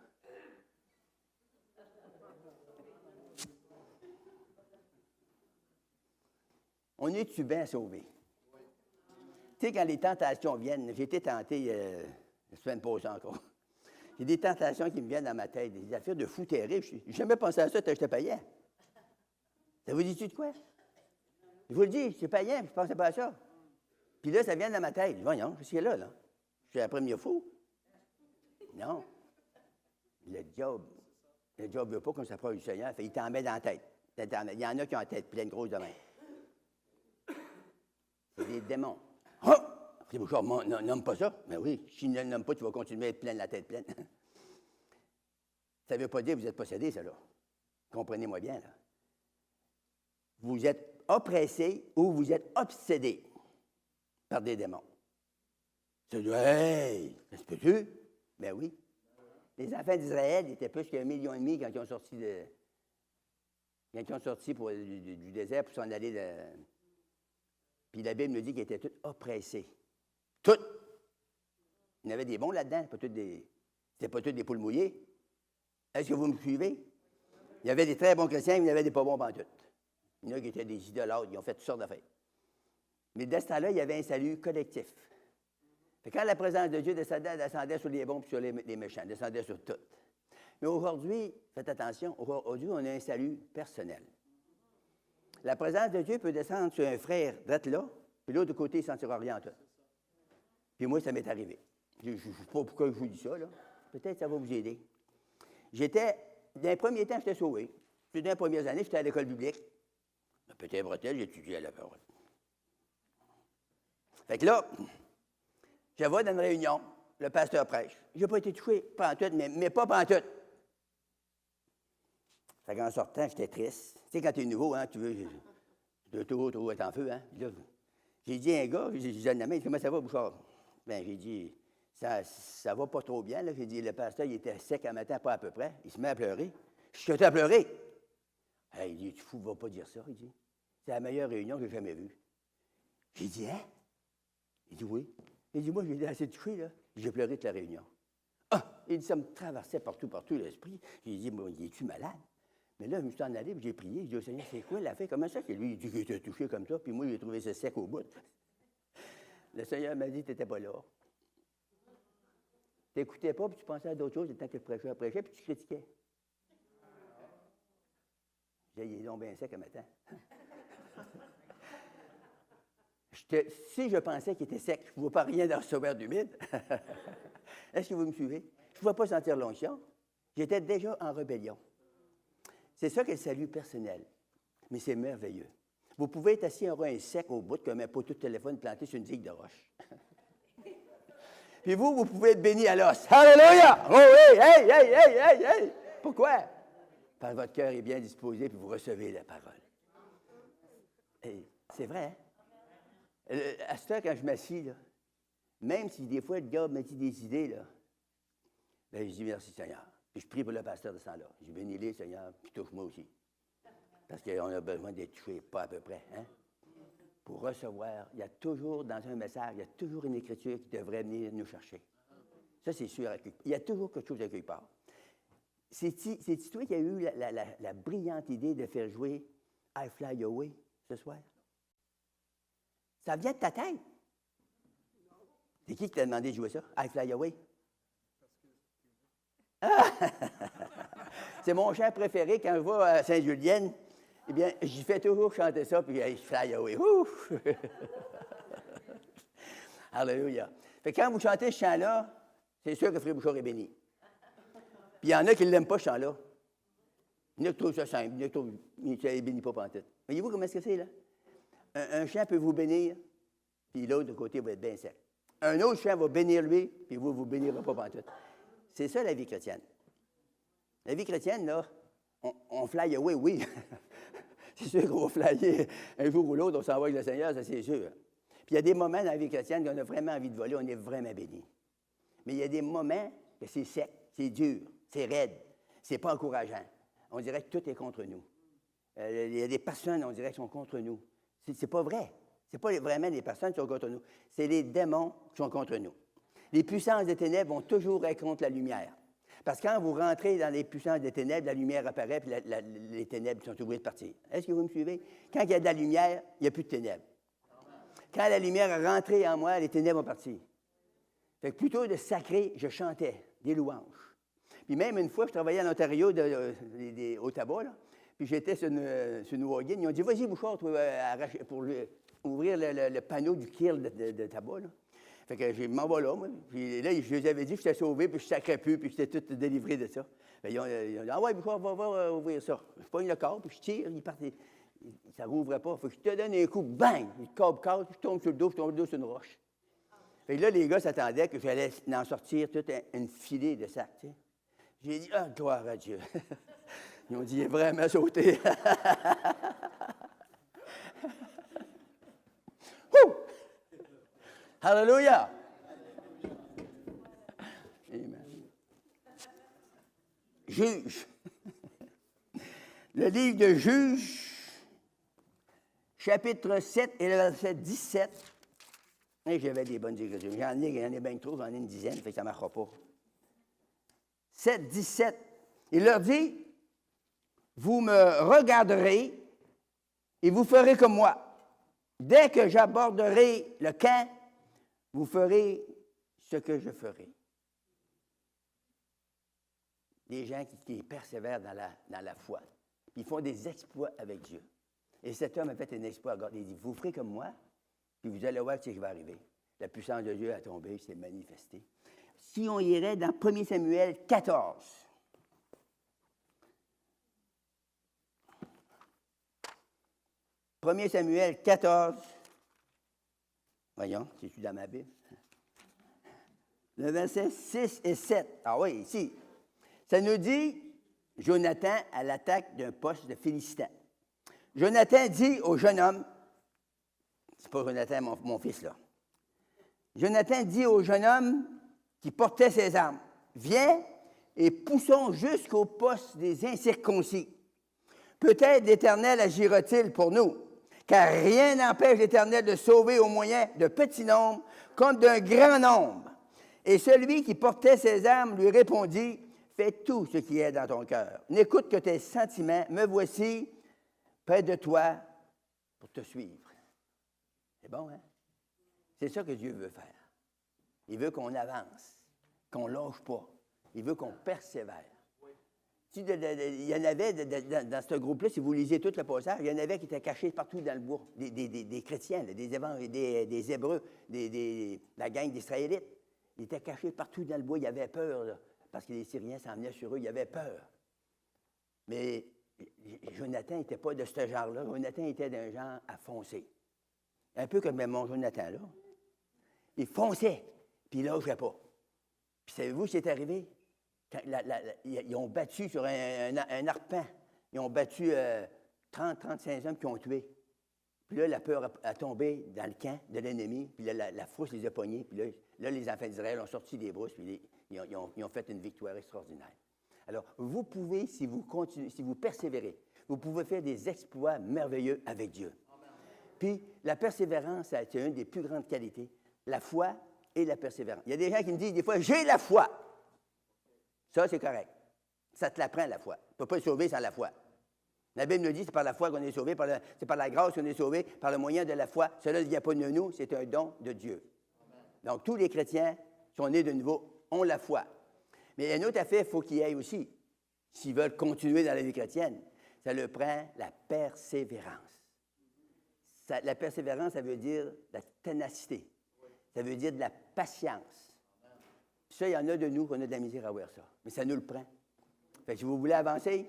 On est-tu bien sauvé? Tu sais, quand les tentations viennent, j'ai été tenté, la semaine passée encore. J'ai des tentations qui me viennent dans ma tête, des affaires de fous terribles. Je n'ai jamais pensé à ça, j'étais payant. Ça vous dit-tu de quoi? Je vous le dis, c'est payant, je ne pensais pas à ça. Puis là, ça vient dans ma tête. Voyons, qu'est-ce qu'il y a là? Je suis un premier fou. Non. Le diable ne veut pas qu'on s'approche du Seigneur, il t'en met dans la tête. Il y en a qui ont la tête pleine grosse de main. C'est des démons. Oh! C'est Bouchard, nomme pas ça. Mais oui, si tu ne le nommes pas, tu vas continuer à être plein, la tête pleine. Ça ne veut pas dire que vous êtes possédé, ça, là. Comprenez-moi bien, là. Vous êtes oppressé ou vous êtes obsédé par des démons. Tu dis, hey, ça se peut-tu? Ben oui. Les enfants d'Israël étaient plus qu'1,5 million quand ils ont sorti du désert pour s'en aller de. Puis la Bible nous dit qu'ils étaient tous oppressés. Tous. Il y en avait des bons là-dedans, pas tous des. C'était pas tous des poules mouillées. Est-ce que vous me suivez? Il y avait des très bons chrétiens, mais il y avait des pas bons pantoutes. Il y en a qui étaient des idolâtres, ils ont fait toutes sortes d'affaires. Mais dès ce temps-là, il y avait un salut collectif. Fait que quand la présence de Dieu descendait sur les bons et sur les méchants, descendait sur tout. Mais aujourd'hui, faites attention, aujourd'hui, on a un salut personnel. La présence de Dieu peut descendre sur un frère d'être là, puis l'autre côté, il ne sentira rien en tout. Puis moi, ça m'est arrivé. Je ne sais pas pourquoi je vous dis ça, là. Peut-être que ça va vous aider. Dans les premiers temps, j'étais sauvé. Dans les premières années, j'étais à l'école biblique. À Petit-Bretel, j'étudiais à la parole. Fait que là, je vais dans une réunion, le pasteur prêche. Je n'ai pas été touché, pantoute, mais pas pantoute. Fait qu'en sortant, j'étais triste. Tu sais, quand tu es nouveau, hein, tu veux toujours être en feu, hein. Là, j'ai dit à un gars, j'ai dit, la main, comment ça va, Bouchard? Bien, j'ai dit, ça va pas trop bien, là. J'ai dit, le pasteur, il était sec un matin, pas à peu près. Il se met à pleurer. Je suis à pleurer. Hey, il dit, tu fou, va pas dire ça, il dit. C'est la meilleure réunion que j'ai jamais vue. J'ai dit, hein? Il dit, oui. Il dit, moi, j'ai été assez touché, là. J'ai pleuré toute la réunion. Ah! Il dit, ça me traversait partout l'esprit. J'ai dit, bon, il est-tu malade? Mais là, je me suis en allé, puis j'ai prié. J'ai dit au Seigneur, c'est quoi l'affaire? Comment ça que lui, il dit qu'il était touché comme ça, puis moi, j'ai trouvé ça sec au bout. Le Seigneur m'a dit, tu n'étais pas là. Tu n'écoutais pas, puis tu pensais à d'autres choses, le temps que le prêcheur prêchait, puis tu critiquais. J'ai dit, il est donc bien sec un matin. Si je pensais qu'il était sec, je ne vois pas rien dans ce verre d'humide. Est-ce que vous me suivez? Je ne pouvais pas sentir l'onction. J'étais déjà en rébellion. C'est ça qu'est le salut personnel. Mais c'est merveilleux. Vous pouvez être assis en rang sec au bout comme un poteau de téléphone planté sur une digue de roche. Puis vous pouvez être béni à l'os. Alléluia! Oh oui! Hey! Pourquoi? Parce que votre cœur est bien disposé puis vous recevez la parole. Et c'est vrai, hein? À ce temps, quand je m'assis, là, même si des fois le diable me dit des idées, là, bien, je dis merci Seigneur. Puis je prie pour le pasteur de ce temps-là. Je bénis les Seigneur, puis touche-moi aussi. Parce qu'on a besoin d'être touché, pas à peu près. Hein? Pour recevoir, il y a toujours, dans un message, il y a toujours une écriture qui devrait venir nous chercher. Ça, c'est sûr. Il y a toujours quelque chose à quelque part. C'est toi qui as eu la brillante idée de faire jouer I Fly Away ce soir? Ça vient de ta tête. C'est qui t'a demandé de jouer ça? I Fly Away? Ah! C'est mon chant préféré quand je vais à Saint-Julienne. Eh bien, j'y fais toujours chanter ça, puis I Fly Away. Ouf! Alléluia. Fait que quand vous chantez ce chant-là, c'est sûr que Frère Bouchard est béni. Puis il y en a qui ne l'aiment pas, ce chant-là. Il y en a qui trouvent ça simple, il y en a qui trouvent ça ne bénit pas pantoute. Voyez-vous comment est-ce que c'est, là? Un chant peut vous bénir, puis l'autre, de côté, va être bien sec. Un autre chant va bénir lui, puis vous ne vous bénirez pas pantoute. C'est ça, la vie chrétienne. La vie chrétienne, là, on fly away, oui. C'est sûr qu'on va flyer un jour ou l'autre, on s'en va avec le Seigneur, ça c'est sûr. Puis il y a des moments dans la vie chrétienne qu'on a vraiment envie de voler, on est vraiment béni. Mais il y a des moments que c'est sec, c'est dur, c'est raide, c'est pas encourageant. On dirait que tout est contre nous. Il y a des personnes, on dirait, qui sont contre nous. C'est pas vrai. C'est pas vraiment des personnes qui sont contre nous. C'est les démons qui sont contre nous. Les puissances des ténèbres vont toujours être contre la lumière. Parce que quand vous rentrez dans les puissances des ténèbres, la lumière apparaît, puis les ténèbres sont obligées de partir. Est-ce que vous me suivez? Quand il y a de la lumière, il n'y a plus de ténèbres. Quand la lumière est rentrée en moi, les ténèbres ont parti. Fait que plutôt de sacrer, je chantais des louanges. Puis même une fois, je travaillais en Ontario, au tabac, là, puis j'étais sur une wagon. Ils ont dit, vas-y, Bouchard, pour ouvrir le panneau du kill de tabac, là. Fait que je m'en vais là, moi. Puis là, je les avais dit que j'étais sauvé, puis je ne sacrais plus, puis j'étais tout délivré de ça. Ils ont dit, ah ouais, Bouchard, va ouvrir ça. Je pogne le corps, puis je tire, il part. Ça ne rouvrait pas. Fait que je te donne un coup, bang! Le corps casse, je tombe sur le dos, je tombe le dos sur une roche. Fait que là, les gars s'attendaient que j'allais en sortir toute une filée de sacs, tu sais. J'ai dit, ah, gloire à Dieu. Ils ont dit, il est vraiment sauté. Alléluia! Amen. Juge. Le livre de Juge, chapitre 7 et le verset 17. Et j'avais des bonnes écritures. J'en ai bien trop, j'en ai une dizaine, fait que ça ne marchera pas. 7, 17. Il leur dit, vous me regarderez et vous ferez comme moi. Dès que j'aborderai le camp, vous ferez ce que je ferai. Des gens qui persévèrent dans la foi. Ils font des exploits avec Dieu. Et cet homme a fait un exploit. Regarde, il dit, vous ferez comme moi, puis vous allez voir ce qui va arriver. La puissance de Dieu a tombé, s'est manifestée. Si on irait dans 1 Samuel 14. 1 Samuel 14. Voyons, c'est-tu dans ma Bible? Le verset 6 et 7. Ah oui, ici. Ça nous dit, Jonathan à l'attaque d'un poste de Philistin. Jonathan dit au jeune homme, c'est pas Jonathan, mon fils, là. Jonathan dit au jeune homme qui portait ses armes, viens et poussons jusqu'au poste des incirconcis. Peut-être l'Éternel agira-t-il pour nous, car rien n'empêche l'Éternel de sauver au moyen d'un petit nombre comme d'un grand nombre. Et celui qui portait ses armes lui répondit, fais tout ce qui est dans ton cœur. N'écoute que tes sentiments, me voici près de toi pour te suivre. C'est bon, hein? C'est ça que Dieu veut faire. Il veut qu'on avance, qu'on ne lâche pas. Il veut qu'on persévère. Il y en avait dans ce groupe-là, si vous lisez tout le passage, il y en avait qui étaient cachés partout dans le bois, des chrétiens, là, des Hébreux, la gang d'Israélites. Ils étaient cachés partout dans le bois, ils avaient peur, là, parce que les Syriens s'en venaient sur eux, ils avaient peur. Mais Jonathan n'était pas de ce genre-là. Jonathan était d'un genre à foncer. Un peu comme mon Jonathan, là. Il fonçait, puis il ne lâchait pas. Puis savez-vous ce qui est arrivé? Quand ils ont battu sur un arpent. Ils ont battu 30-35 hommes qui ont tué. Puis là, la peur a tombé dans le camp de l'ennemi. Puis là, la frousse les a pognés. Puis là, les enfants d'Israël ont sorti des brousses. Puis ils ont fait une victoire extraordinaire. Alors, vous pouvez, si vous continuez, si vous persévérez, vous pouvez faire des exploits merveilleux avec Dieu. Puis, la persévérance, c'est une des plus grandes qualités. La foi et la persévérance. Il y a des gens qui me disent des fois, j'ai la foi. Ça, c'est correct. Ça te l'apprend, la foi. Tu ne peux pas être sauvé sans la foi. La Bible nous dit, c'est par la foi qu'on est sauvé, c'est par la grâce qu'on est sauvé, par le moyen de la foi. Cela ne vient pas de nous, c'est un don de Dieu. Amen. Donc, tous les chrétiens qui sont nés de nouveau ont la foi. Mais un autre affaire, il faut qu'ils aillent aussi. S'ils veulent continuer dans la vie chrétienne, ça leur prend la persévérance. La persévérance, ça veut dire la ténacité. Ça veut dire de la patience. Puis ça, il y en a de nous qu'on a de la misère à voir ça. Mais ça nous le prend. Fait que si vous voulez avancer,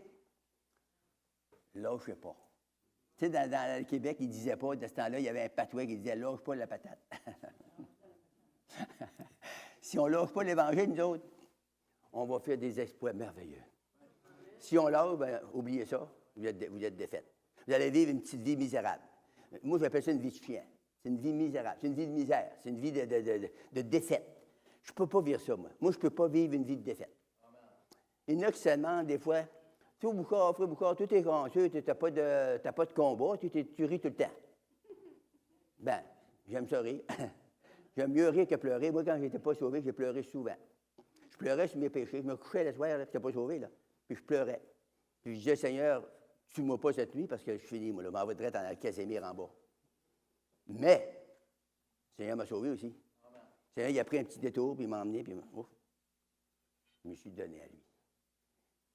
lâchez pas. Tu sais, dans le Québec, ils ne disaient pas, de ce temps-là, il y avait un patois qui disait « lâche pas la patate ». Si on ne lâche pas l'Évangile, nous autres, on va faire des exploits merveilleux. Si on lâche, bien, oubliez ça, vous êtes défaite. Vous allez vivre une petite vie misérable. Moi, j'appelle ça une vie de chien. C'est une vie misérable, c'est une vie de misère, c'est une vie de défaite. Je ne peux pas vivre ça, moi. Moi, je ne peux pas vivre une vie de défaite. Il y en a qui se demandent des fois, tu sais, Boucard, frère Boucard, tout est gracieux, tu n'as pas de combat, tu ris tout le temps. Ben, j'aime ça rire. J'aime mieux rire que pleurer. Moi, quand je n'étais pas sauvé, j'ai pleuré souvent. Je pleurais sur mes péchés. Je me couchais le soir, je n'étais pas sauvé, là. Puis je pleurais. Puis je disais, Seigneur, tue-moi pas cette nuit parce que je finis, moi, là. Je m'en vais direct dans le Casimir en bas. Mais, le Seigneur m'a sauvé aussi. Amen. Le Seigneur, il a pris un petit détour, puis il m'a emmené, puis je me suis donné à lui.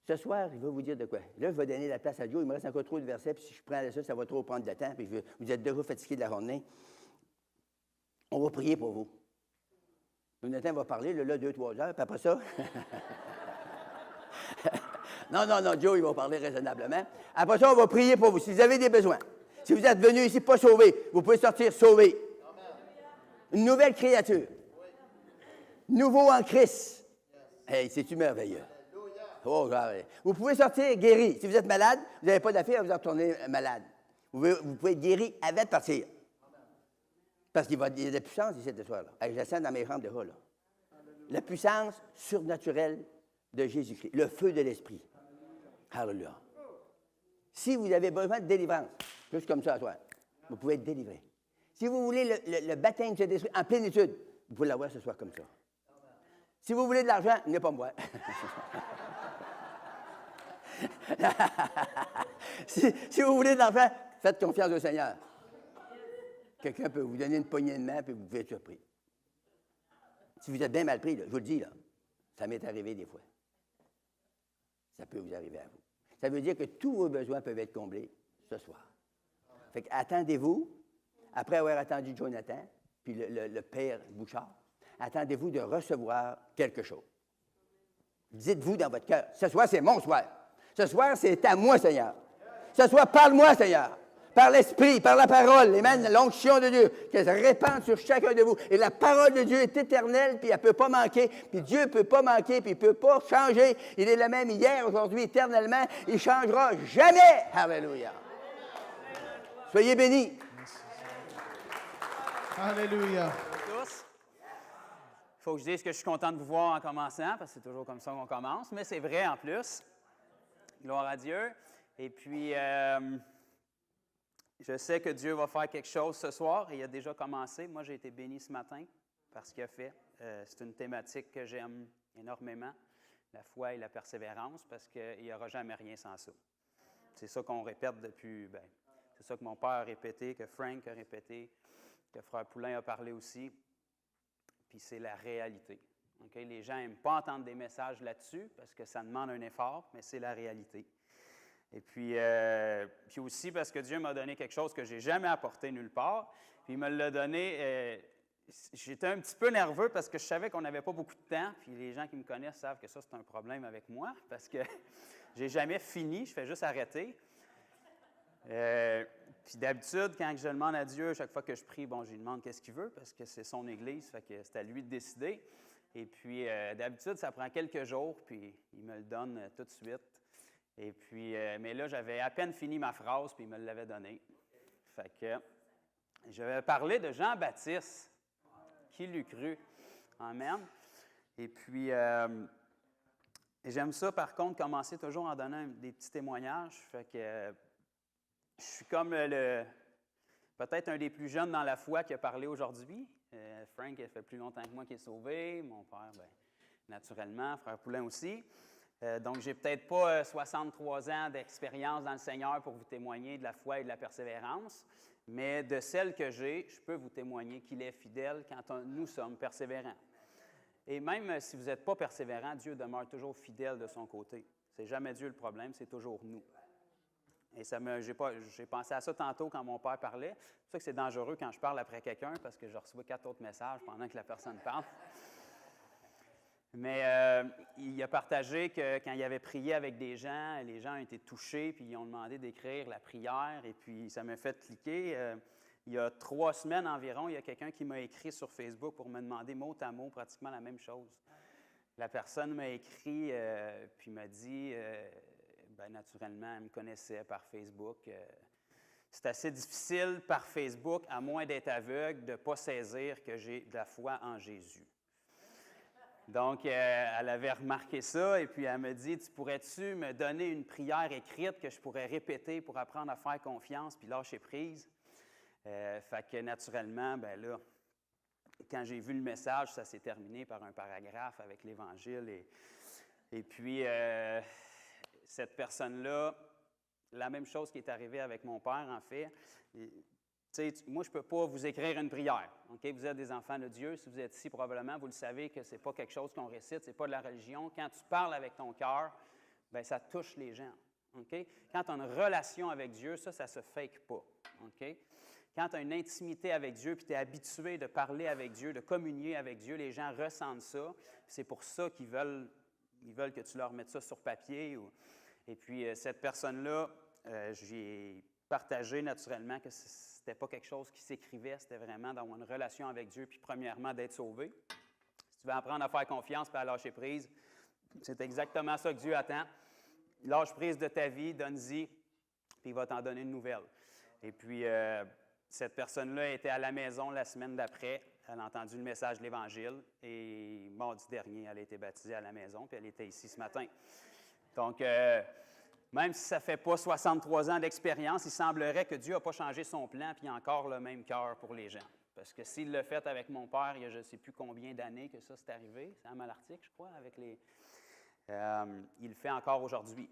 Ce soir, il va vous dire de quoi. Là, je vais donner la place à Dieu. Il me reste encore trop de versets, puis si je prends ça, ça va trop prendre de temps, puis vous êtes déjà fatigué de la journée. On va prier pour vous. Jonathan va parler, là, 2-3 heures, puis après ça... non, Joe, il va parler raisonnablement. Après ça, on va prier pour vous. Si vous avez des besoins, si vous êtes venu ici pas sauvé, vous pouvez sortir sauvé. Une nouvelle créature. Nouveau en Christ. Hey, c'est-tu merveilleux? Oh, vous pouvez sortir guéri. Si vous êtes malade, vous n'avez pas d'affaires, vous en retournez malade. Vous pouvez être guéri avant de partir. Parce qu'il y a de la puissance ici ce soir-là. Je la sens dans mes jambes déjà, là. La puissance surnaturelle de Jésus-Christ. Le feu de l'Esprit. Alléluia. Si vous avez besoin de délivrance, juste comme ça à soir, vous pouvez être délivré. Si vous voulez le baptême de l'Esprit en plénitude, vous pouvez l'avoir ce soir comme ça. Si vous voulez de l'argent, venez pas me voir. si vous voulez de l'argent, faites confiance au Seigneur. Quelqu'un peut vous donner une poignée de main et vous pouvez être surpris. Si vous êtes bien mal pris, là, je vous le dis, là, ça m'est arrivé des fois. Ça peut vous arriver à vous. Ça veut dire que tous vos besoins peuvent être comblés ce soir. Fait que attendez-vous, après avoir attendu Jonathan, puis le père Bouchard, attendez-vous de recevoir quelque chose. Dites-vous dans votre cœur, ce soir, c'est mon soir. Ce soir, c'est à moi, Seigneur. Ce soir, parle-moi, Seigneur. Par l'Esprit, par la parole, amen, l'onction de Dieu, qu'elle se répande sur chacun de vous. Et la parole de Dieu est éternelle, puis elle ne peut pas manquer, puis Dieu ne peut pas manquer, puis il ne peut pas changer. Il est le même hier, aujourd'hui, éternellement. Il ne changera jamais. Alléluia. Soyez bénis. Alléluia. Tous. Il faut que je dise que je suis content de vous voir en commençant, parce que c'est toujours comme ça qu'on commence, mais c'est vrai en plus. Gloire à Dieu. Et puis, je sais que Dieu va faire quelque chose ce soir, et il a déjà commencé. Moi, j'ai été béni ce matin par ce qu'il a fait. C'est une thématique que j'aime énormément, la foi et la persévérance, parce qu'il n'y aura jamais rien sans ça. C'est ça qu'on répète depuis, c'est ça que mon père a répété, que Frank a répété, que Frère Poulain a parlé aussi, puis c'est la réalité. Okay? Les gens n'aiment pas entendre des messages là-dessus, parce que ça demande un effort, mais c'est la réalité. Et puis aussi parce que Dieu m'a donné quelque chose que je n'ai jamais apporté nulle part. Puis il me l'a donné, j'étais un petit peu nerveux parce que je savais qu'on n'avait pas beaucoup de temps. Puis les gens qui me connaissent savent que ça, c'est un problème avec moi parce que je n'ai jamais fini, je fais juste arrêter. Puis d'habitude, quand je demande à Dieu, chaque fois que je prie, je lui demande qu'est-ce qu'il veut parce que c'est son Église, fait que c'est à lui de décider. Et puis d'habitude, ça prend quelques jours, puis il me le donne tout de suite. Et puis, mais là, j'avais à peine fini ma phrase, puis il me l'avait donnée. Fait que je vais parler de Jean-Baptiste. Qui l'eût cru? Amen. Et puis, j'aime ça, par contre, commencer toujours en donnant des petits témoignages. Fait que je suis comme peut-être un des plus jeunes dans la foi qui a parlé aujourd'hui. Frank, il fait plus longtemps que moi qu'il est sauvé. Mon père, naturellement. Frère Poulain aussi. Donc, j'ai peut-être pas 63 ans d'expérience dans le Seigneur pour vous témoigner de la foi et de la persévérance, mais de celle que j'ai, je peux vous témoigner qu'il est fidèle quand nous sommes persévérants. Et même si vous n'êtes pas persévérant, Dieu demeure toujours fidèle de son côté. C'est jamais Dieu le problème, c'est toujours nous. Et j'ai pensé à ça tantôt quand mon père parlait. C'est pour ça que c'est dangereux quand je parle après quelqu'un, parce que je reçois 4 autres messages pendant que la personne parle. Mais il a partagé que quand il avait prié avec des gens, les gens ont été touchés, puis ils ont demandé d'écrire la prière, et puis ça m'a fait cliquer. Il y a 3 semaines environ, il y a quelqu'un qui m'a écrit sur Facebook pour me demander mot à mot pratiquement la même chose. La personne m'a écrit, puis m'a dit, naturellement, elle me connaissait par Facebook. C'est assez difficile par Facebook, à moins d'être aveugle, de ne pas saisir que j'ai de la foi en Jésus. Donc, elle avait remarqué ça et puis elle me dit, tu pourrais-tu me donner une prière écrite que je pourrais répéter pour apprendre à faire confiance puis lâcher prise? Fait que naturellement, là, quand j'ai vu le message, ça s'est terminé par un paragraphe avec l'Évangile. Et puis, cette personne-là, la même chose qui est arrivée avec mon père, en fait. Moi, je ne peux pas vous écrire une prière. Okay? Vous êtes des enfants de Dieu. Si vous êtes ici, probablement, vous le savez que ce n'est pas quelque chose qu'on récite, ce n'est pas de la religion. Quand tu parles avec ton cœur, ça touche les gens. Okay? Quand tu as une relation avec Dieu, ça ne se fake pas. Okay? Quand tu as une intimité avec Dieu, puis tu es habitué de parler avec Dieu, de communier avec Dieu, les gens ressentent ça. C'est pour ça qu'ils veulent que tu leur mettes ça sur papier. Et puis, cette personne-là, j'ai partagé naturellement que ce n'était pas quelque chose qui s'écrivait, c'était vraiment d'avoir une relation avec Dieu, puis premièrement, d'être sauvé. Si tu veux apprendre à faire confiance et à lâcher prise, c'est exactement ça que Dieu attend. Lâche prise de ta vie, donne-y, puis il va t'en donner une nouvelle. Et puis, cette personne-là était à la maison la semaine d'après. Elle a entendu le message de l'Évangile et mardi dernier, elle a été baptisée à la maison, puis elle était ici ce matin. Donc, même si ça ne fait pas 63 ans d'expérience, il semblerait que Dieu n'a pas changé son plan, puis il a encore le même cœur pour les gens. Parce que s'il l'a fait avec mon père, il y a je ne sais plus combien d'années que ça s'est arrivé, c'est à Malartic, je crois, avec les... il le fait encore aujourd'hui.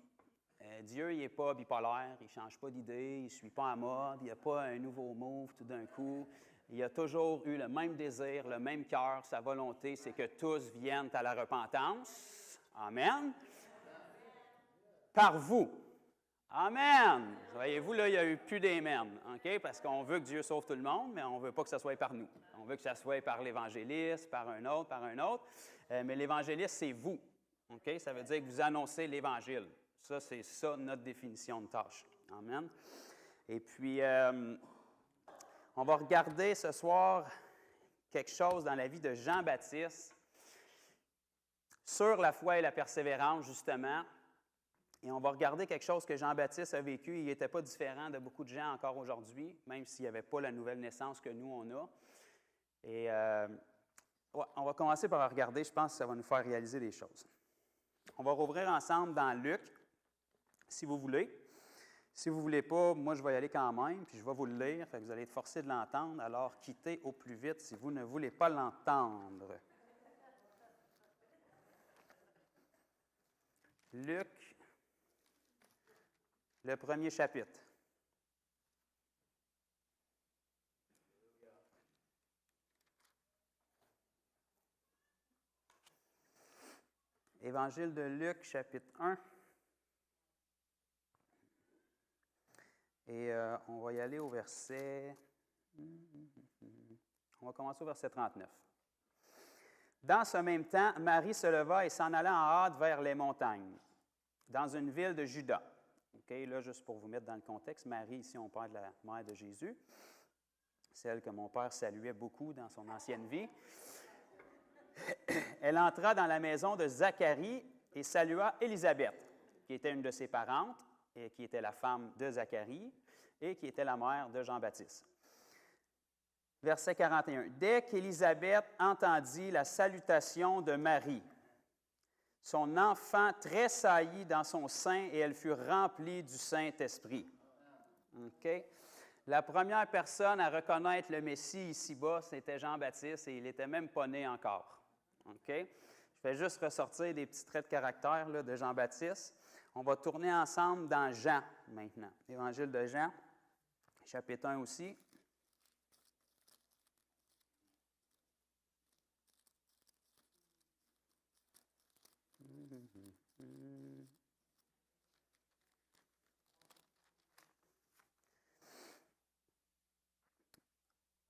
Dieu, il n'est pas bipolaire, il ne change pas d'idée, il ne suit pas à mode, il n'y a pas un nouveau move tout d'un coup. Il a toujours eu le même désir, le même cœur, sa volonté, c'est que tous viennent à la repentance. Amen. Par vous. Amen. Voyez-vous, là, il n'y a eu plus d'amen, OK? Parce qu'on veut que Dieu sauve tout le monde, mais on ne veut pas que ça soit par nous. On veut que ça soit par l'évangéliste, par un autre, par un autre. Mais l'évangéliste, c'est vous. OK? Ça veut dire que vous annoncez l'Évangile. Ça, c'est ça notre définition de tâche. Amen. Et puis, on va regarder ce soir quelque chose dans la vie de Jean-Baptiste sur la foi et la persévérance, justement. Et on va regarder quelque chose que Jean-Baptiste a vécu. Il n'était pas différent de beaucoup de gens encore aujourd'hui, même s'il n'y avait pas la nouvelle naissance que nous, on a. Et on va commencer par regarder. Je pense que ça va nous faire réaliser des choses. On va rouvrir ensemble dans Luc, si vous voulez. Si vous ne voulez pas, moi, je vais y aller quand même, puis je vais vous le lire. Fait que vous allez être forcé de l'entendre, alors quittez au plus vite si vous ne voulez pas l'entendre. Luc, le premier chapitre. Évangile de Luc, chapitre 1. Et on va y aller au verset... On va commencer au verset 39. Dans ce même temps, Marie se leva et s'en alla en hâte vers les montagnes, dans une ville de Juda. OK, là, juste pour vous mettre dans le contexte, Marie, ici, on parle de la mère de Jésus, celle que mon père saluait beaucoup dans son ancienne vie. Elle entra dans la maison de Zacharie et salua Élisabeth, qui était une de ses parentes, et qui était la femme de Zacharie, et qui était la mère de Jean-Baptiste. Verset 41. Dès qu'Élisabeth entendit la salutation de Marie, son enfant tressaillit dans son sein et elle fut remplie du Saint-Esprit. OK? La première personne à reconnaître le Messie ici-bas, c'était Jean-Baptiste et il n'était même pas né encore. OK? Je vais juste ressortir des petits traits de caractère là, de Jean-Baptiste. On va tourner ensemble dans Jean maintenant. Évangile de Jean, chapitre 1 aussi.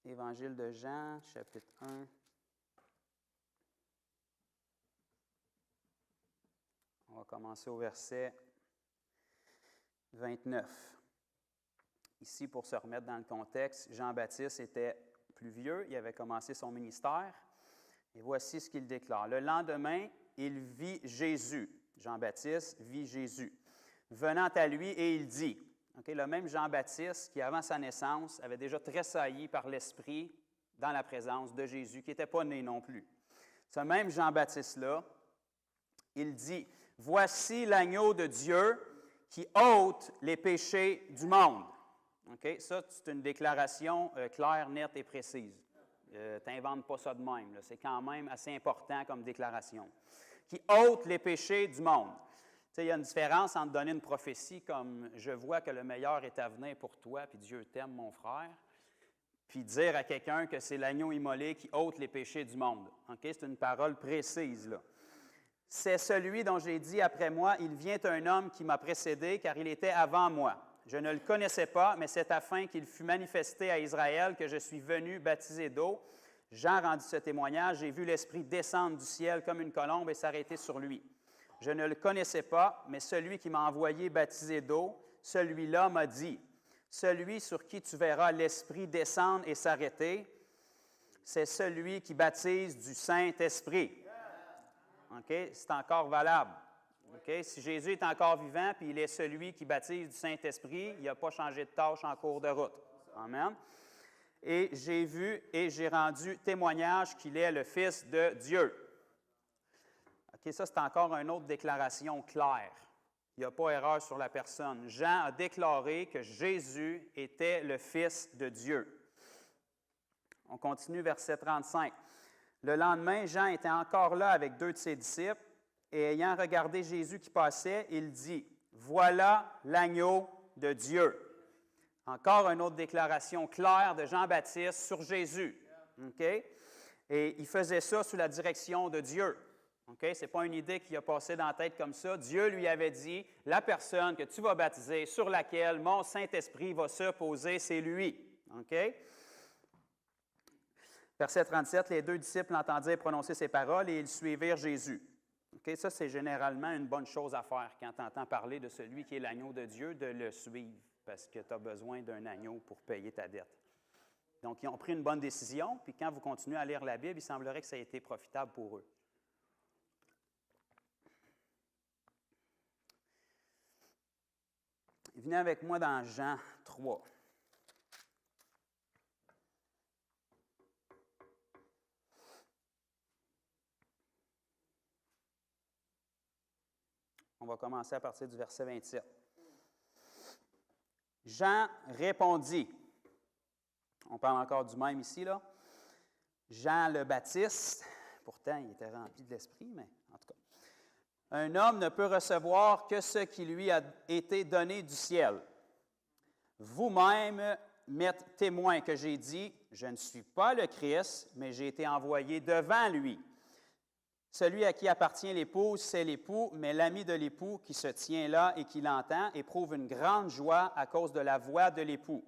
Évangile de Jean, chapitre 1. On va commencer au verset 29. Ici, pour se remettre dans le contexte, Jean-Baptiste était plus vieux, il avait commencé son ministère, et voici ce qu'il déclare. Le lendemain, il vit Jésus. Jean-Baptiste vit Jésus, venant à lui, et il dit, le même Jean-Baptiste qui, avant sa naissance, avait déjà tressailli par l'Esprit dans la présence de Jésus, qui n'était pas né non plus. Ce même Jean-Baptiste-là, il dit, « Voici l'agneau de Dieu qui ôte les péchés du monde. » Ça, c'est une déclaration claire, nette et précise. Tu n'inventes pas ça de même. C'est quand même assez important comme déclaration. Qui ôte les péchés du monde. Il y a une différence entre donner une prophétie comme « Je vois que le meilleur est à venir pour toi, puis Dieu t'aime, mon frère », puis dire à quelqu'un que c'est l'agneau immolé qui ôte les péchés du monde. C'est une parole précise, là. C'est celui dont j'ai dit après moi, « Il vient un homme qui m'a précédé, car il était avant moi. Je ne le connaissais pas, mais c'est afin qu'il fût manifesté à Israël que je suis venu baptiser d'eau. » Jean rendit ce témoignage, « J'ai vu l'Esprit descendre du ciel comme une colombe et s'arrêter sur lui. Je ne le connaissais pas, mais celui qui m'a envoyé baptiser d'eau, celui-là m'a dit, « Celui sur qui tu verras l'Esprit descendre et s'arrêter, c'est celui qui baptise du Saint-Esprit. » C'est encore valable. Si Jésus est encore vivant, puis il est celui qui baptise du Saint-Esprit, il n'a pas changé de tâche en cours de route. Amen. Et j'ai vu et j'ai rendu témoignage qu'il est le Fils de Dieu. Ça, c'est encore une autre déclaration claire. Il n'y a pas erreur sur la personne. Jean a déclaré que Jésus était le Fils de Dieu. On continue, verset 35. Le lendemain, Jean était encore là avec 2 de ses disciples, et ayant regardé Jésus qui passait, il dit, « Voilà l'agneau de Dieu. » Encore une autre déclaration claire de Jean-Baptiste sur Jésus. Okay? Et il faisait ça sous la direction de Dieu. Okay? Ce n'est pas une idée qui a passé dans la tête comme ça. Dieu lui avait dit, la personne que tu vas baptiser, sur laquelle mon Saint-Esprit va se poser, c'est lui. Okay? Verset 37, les 2 disciples entendirent prononcer ces paroles et ils suivirent Jésus. Okay? Ça, c'est généralement une bonne chose à faire quand tu entends parler de celui qui est l'agneau de Dieu, de le suivre, parce que tu as besoin d'un agneau pour payer ta dette. Donc, ils ont pris une bonne décision, puis quand vous continuez à lire la Bible, il semblerait que ça ait été profitable pour eux. Venez avec moi dans Jean 3. On va commencer à partir du verset 27. Jean répondit, on parle encore du même ici, là. Jean le Baptiste, pourtant il était rempli de l'Esprit, mais en tout cas. Un homme ne peut recevoir que ce qui lui a été donné du ciel. Vous-même m'êtes témoin que j'ai dit, je ne suis pas le Christ, mais j'ai été envoyé devant lui. Celui à qui appartient l'épouse, c'est l'époux, mais l'ami de l'époux qui se tient là et qui l'entend éprouve une grande joie à cause de la voix de l'époux.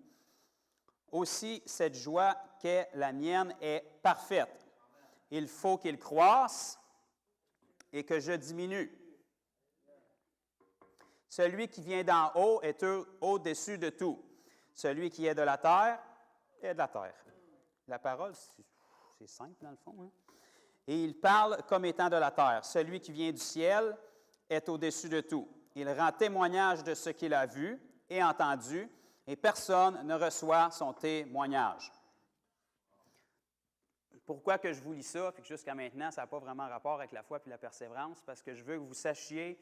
Aussi, cette joie qu'est la mienne est parfaite. Il faut qu'il croisse et que je diminue. Celui qui vient d'en haut est au-dessus de tout. Celui qui est de la terre est de la terre. La parole, c'est simple dans le fond. Hein? Et il parle comme étant de la terre. Celui qui vient du ciel est au-dessus de tout. Il rend témoignage de ce qu'il a vu et entendu, et personne ne reçoit son témoignage. Pourquoi que je vous lis ça, puis que jusqu'à maintenant, ça n'a pas vraiment rapport avec la foi et la persévérance? Parce que je veux que vous sachiez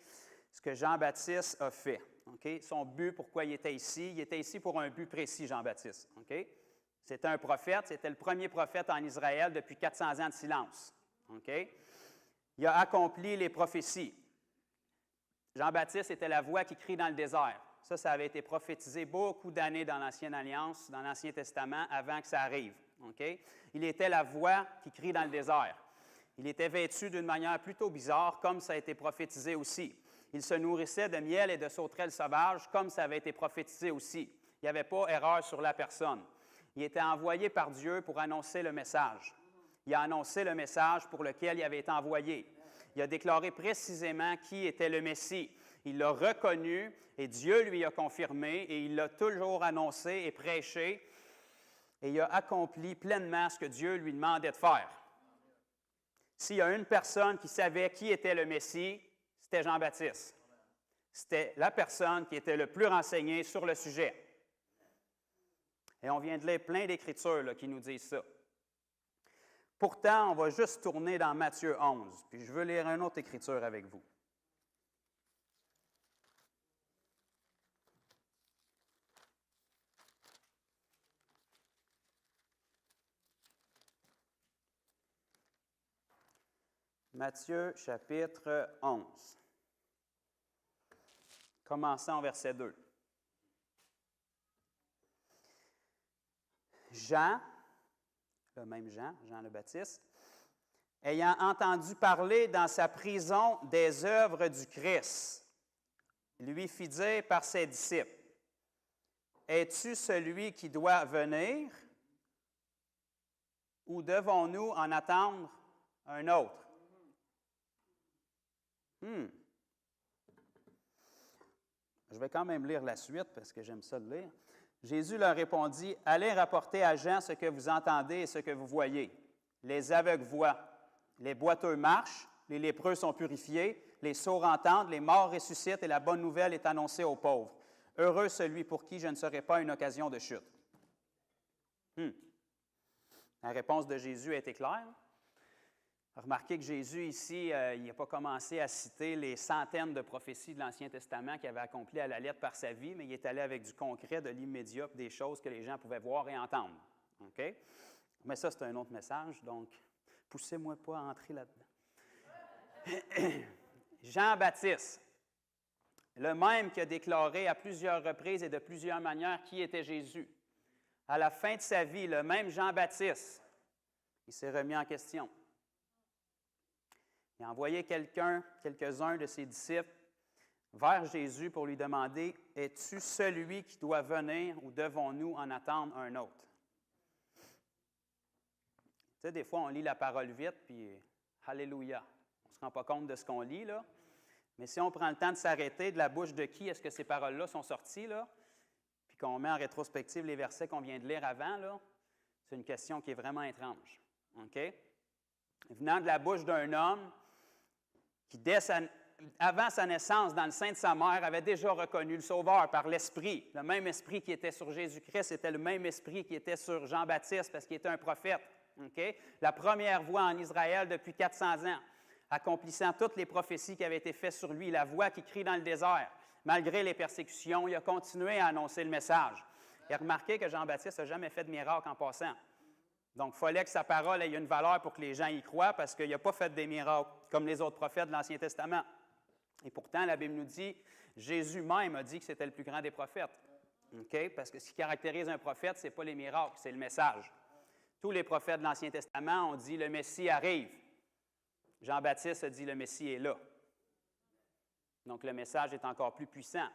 ce que Jean-Baptiste a fait. Okay? Son but, pourquoi il était ici pour un but précis, Jean-Baptiste. Okay? C'était un prophète, c'était le premier prophète en Israël depuis 400 ans de silence. Okay? Il a accompli les prophéties. Jean-Baptiste était la voix qui crie dans le désert. Ça avait été prophétisé beaucoup d'années dans l'Ancienne Alliance, dans l'Ancien Testament, avant que ça arrive. Okay? Il était la voix qui crie dans le désert. Il était vêtu d'une manière plutôt bizarre, comme ça a été prophétisé aussi. Il se nourrissait de miel et de sauterelles sauvages, comme ça avait été prophétisé aussi. Il n'y avait pas erreur sur la personne. Il était envoyé par Dieu pour annoncer le message. Il a annoncé le message pour lequel il avait été envoyé. Il a déclaré précisément qui était le Messie. Il l'a reconnu et Dieu lui a confirmé et il l'a toujours annoncé et prêché. Et il a accompli pleinement ce que Dieu lui demandait de faire. S'il y a une personne qui savait qui était le Messie, c'était Jean-Baptiste. C'était la personne qui était le plus renseignée sur le sujet. Et on vient de lire plein d'écritures là, qui nous disent ça. Pourtant, on va juste tourner dans Matthieu 11, puis je veux lire une autre écriture avec vous. Matthieu, chapitre 11. Commençons au verset 2. Jean, le même Jean, Jean le Baptiste, ayant entendu parler dans sa prison des œuvres du Christ, lui fit dire par ses disciples, « Es-tu celui qui doit venir, ou devons-nous en attendre un autre? » Je vais quand même lire la suite parce que j'aime ça de lire. Jésus leur répondit, « Allez rapporter à Jean ce que vous entendez et ce que vous voyez. Les aveugles voient, les boiteux marchent, les lépreux sont purifiés, les sourds entendent, les morts ressuscitent et la bonne nouvelle est annoncée aux pauvres. Heureux celui pour qui je ne serai pas une occasion de chute. » La réponse de Jésus a été claire. Remarquez que Jésus, ici, il n'a pas commencé à citer les centaines de prophéties de l'Ancien Testament qu'il avait accomplies à la lettre par sa vie, mais il est allé avec du concret, de l'immédiat, des choses que les gens pouvaient voir et entendre. Okay? Mais ça, c'est un autre message, donc poussez-moi pas à entrer là-dedans. Jean-Baptiste, le même qui a déclaré à plusieurs reprises et de plusieurs manières qui était Jésus. À la fin de sa vie, le même Jean-Baptiste, il s'est remis en question. Il a envoyé quelques-uns de ses disciples vers Jésus pour lui demander, « Es-tu celui qui doit venir ou devons-nous en attendre un autre? » Tu sais, des fois, on lit la parole vite, puis « Alléluia ». On ne se rend pas compte de ce qu'on lit, là. Mais si on prend le temps de s'arrêter, de la bouche de qui est-ce que ces paroles-là sont sorties, là, puis qu'on met en rétrospective les versets qu'on vient de lire avant, là, c'est une question qui est vraiment étrange. OK? Venant de la bouche d'un homme qui, avant sa naissance, dans le sein de sa mère, avait déjà reconnu le Sauveur par l'Esprit. Le même Esprit qui était sur Jésus-Christ, c'était le même Esprit qui était sur Jean-Baptiste, parce qu'il était un prophète. Okay? La première voix en Israël depuis 400 ans, accomplissant toutes les prophéties qui avaient été faites sur lui, la voix qui crie dans le désert. Malgré les persécutions, il a continué à annoncer le message. Il a remarqué que Jean-Baptiste n'a jamais fait de miracle en passant. Donc, il fallait que sa parole ait une valeur pour que les gens y croient, parce qu'il n'a pas fait des miracles comme les autres prophètes de l'Ancien Testament. Et pourtant, la Bible nous dit, Jésus même a dit que c'était le plus grand des prophètes. Okay? Parce que ce qui caractérise un prophète, ce n'est pas les miracles, c'est le message. Tous les prophètes de l'Ancien Testament ont dit, le Messie arrive. Jean-Baptiste a dit, le Messie est là. Donc, le message est encore plus puissant.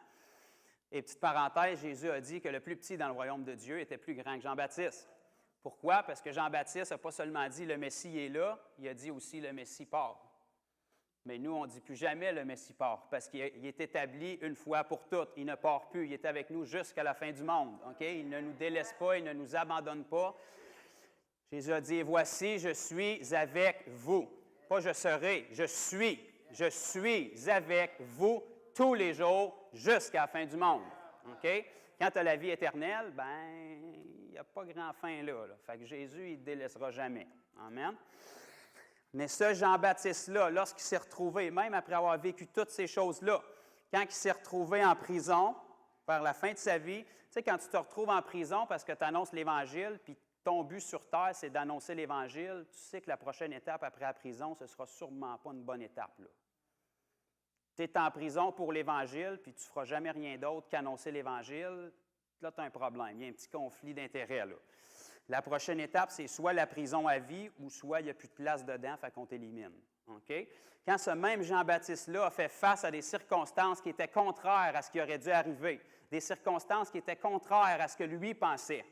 Et petite parenthèse, Jésus a dit que le plus petit dans le royaume de Dieu était plus grand que Jean-Baptiste. Pourquoi? Parce que Jean-Baptiste n'a pas seulement dit « le Messie est là », il a dit aussi « le Messie part ». Mais nous, on ne dit plus jamais « le Messie part » parce qu'il est établi une fois pour toutes. Il ne part plus. Il est avec nous jusqu'à la fin du monde. Okay? Il ne nous délaisse pas, il ne nous abandonne pas. Jésus a dit « Voici, je suis avec vous ». Pas « je serai », je suis avec vous tous les jours jusqu'à la fin du monde. Okay? Quand tu as la vie éternelle, ben il n'y a pas grand fin là. Fait que Jésus, il ne te délaissera jamais. Amen. Mais ce Jean-Baptiste-là, lorsqu'il s'est retrouvé, même après avoir vécu toutes ces choses-là, quand il s'est retrouvé en prison, vers la fin de sa vie, tu sais, quand tu te retrouves en prison parce que tu annonces l'Évangile, puis ton but sur terre, c'est d'annoncer l'Évangile, tu sais que la prochaine étape après la prison, ce ne sera sûrement pas une bonne étape, là. Tu es en prison pour l'Évangile, puis tu ne feras jamais rien d'autre qu'annoncer l'Évangile, là, tu as un problème. Il y a un petit conflit d'intérêts, là. La prochaine étape, c'est soit la prison à vie, ou soit il n'y a plus de place dedans, fait qu'on t'élimine. Okay? Quand ce même Jean-Baptiste-là a fait face à des circonstances qui étaient contraires à ce qui aurait dû arriver, des circonstances qui étaient contraires à ce que lui pensait,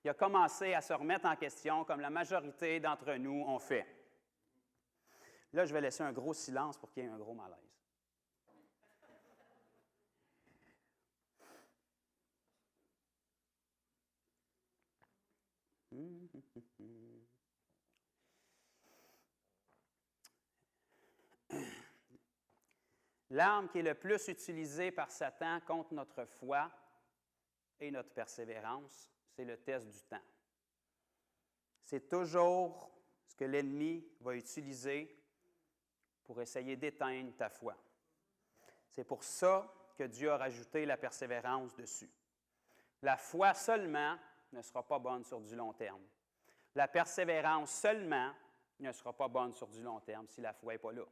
il a commencé à se remettre en question, comme la majorité d'entre nous ont fait. Là, je vais laisser un gros silence pour qu'il y ait un gros malaise. L'arme qui est le plus utilisée par Satan contre notre foi et notre persévérance, c'est le test du temps. C'est toujours ce que l'ennemi va utiliser pour essayer d'éteindre ta foi. C'est pour ça que Dieu a rajouté la persévérance dessus. La foi seulement ne sera pas bonne sur du long terme. La persévérance seulement ne sera pas bonne sur du long terme si la foi n'est pas là.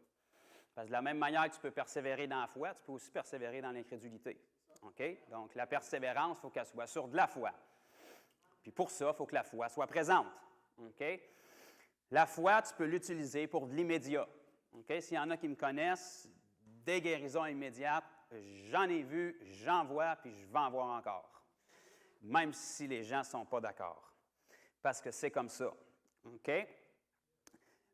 Parce que de la même manière que tu peux persévérer dans la foi, tu peux aussi persévérer dans l'incrédulité. Okay? Donc, la persévérance, il faut qu'elle soit sur de la foi. Puis pour ça, il faut que la foi soit présente. Okay? La foi, tu peux l'utiliser pour de l'immédiat. Okay? S'il y en a qui me connaissent, des guérisons immédiates, j'en ai vu, j'en vois, puis je vais en voir encore. Même si les gens ne sont pas d'accord. Parce que c'est comme ça. OK?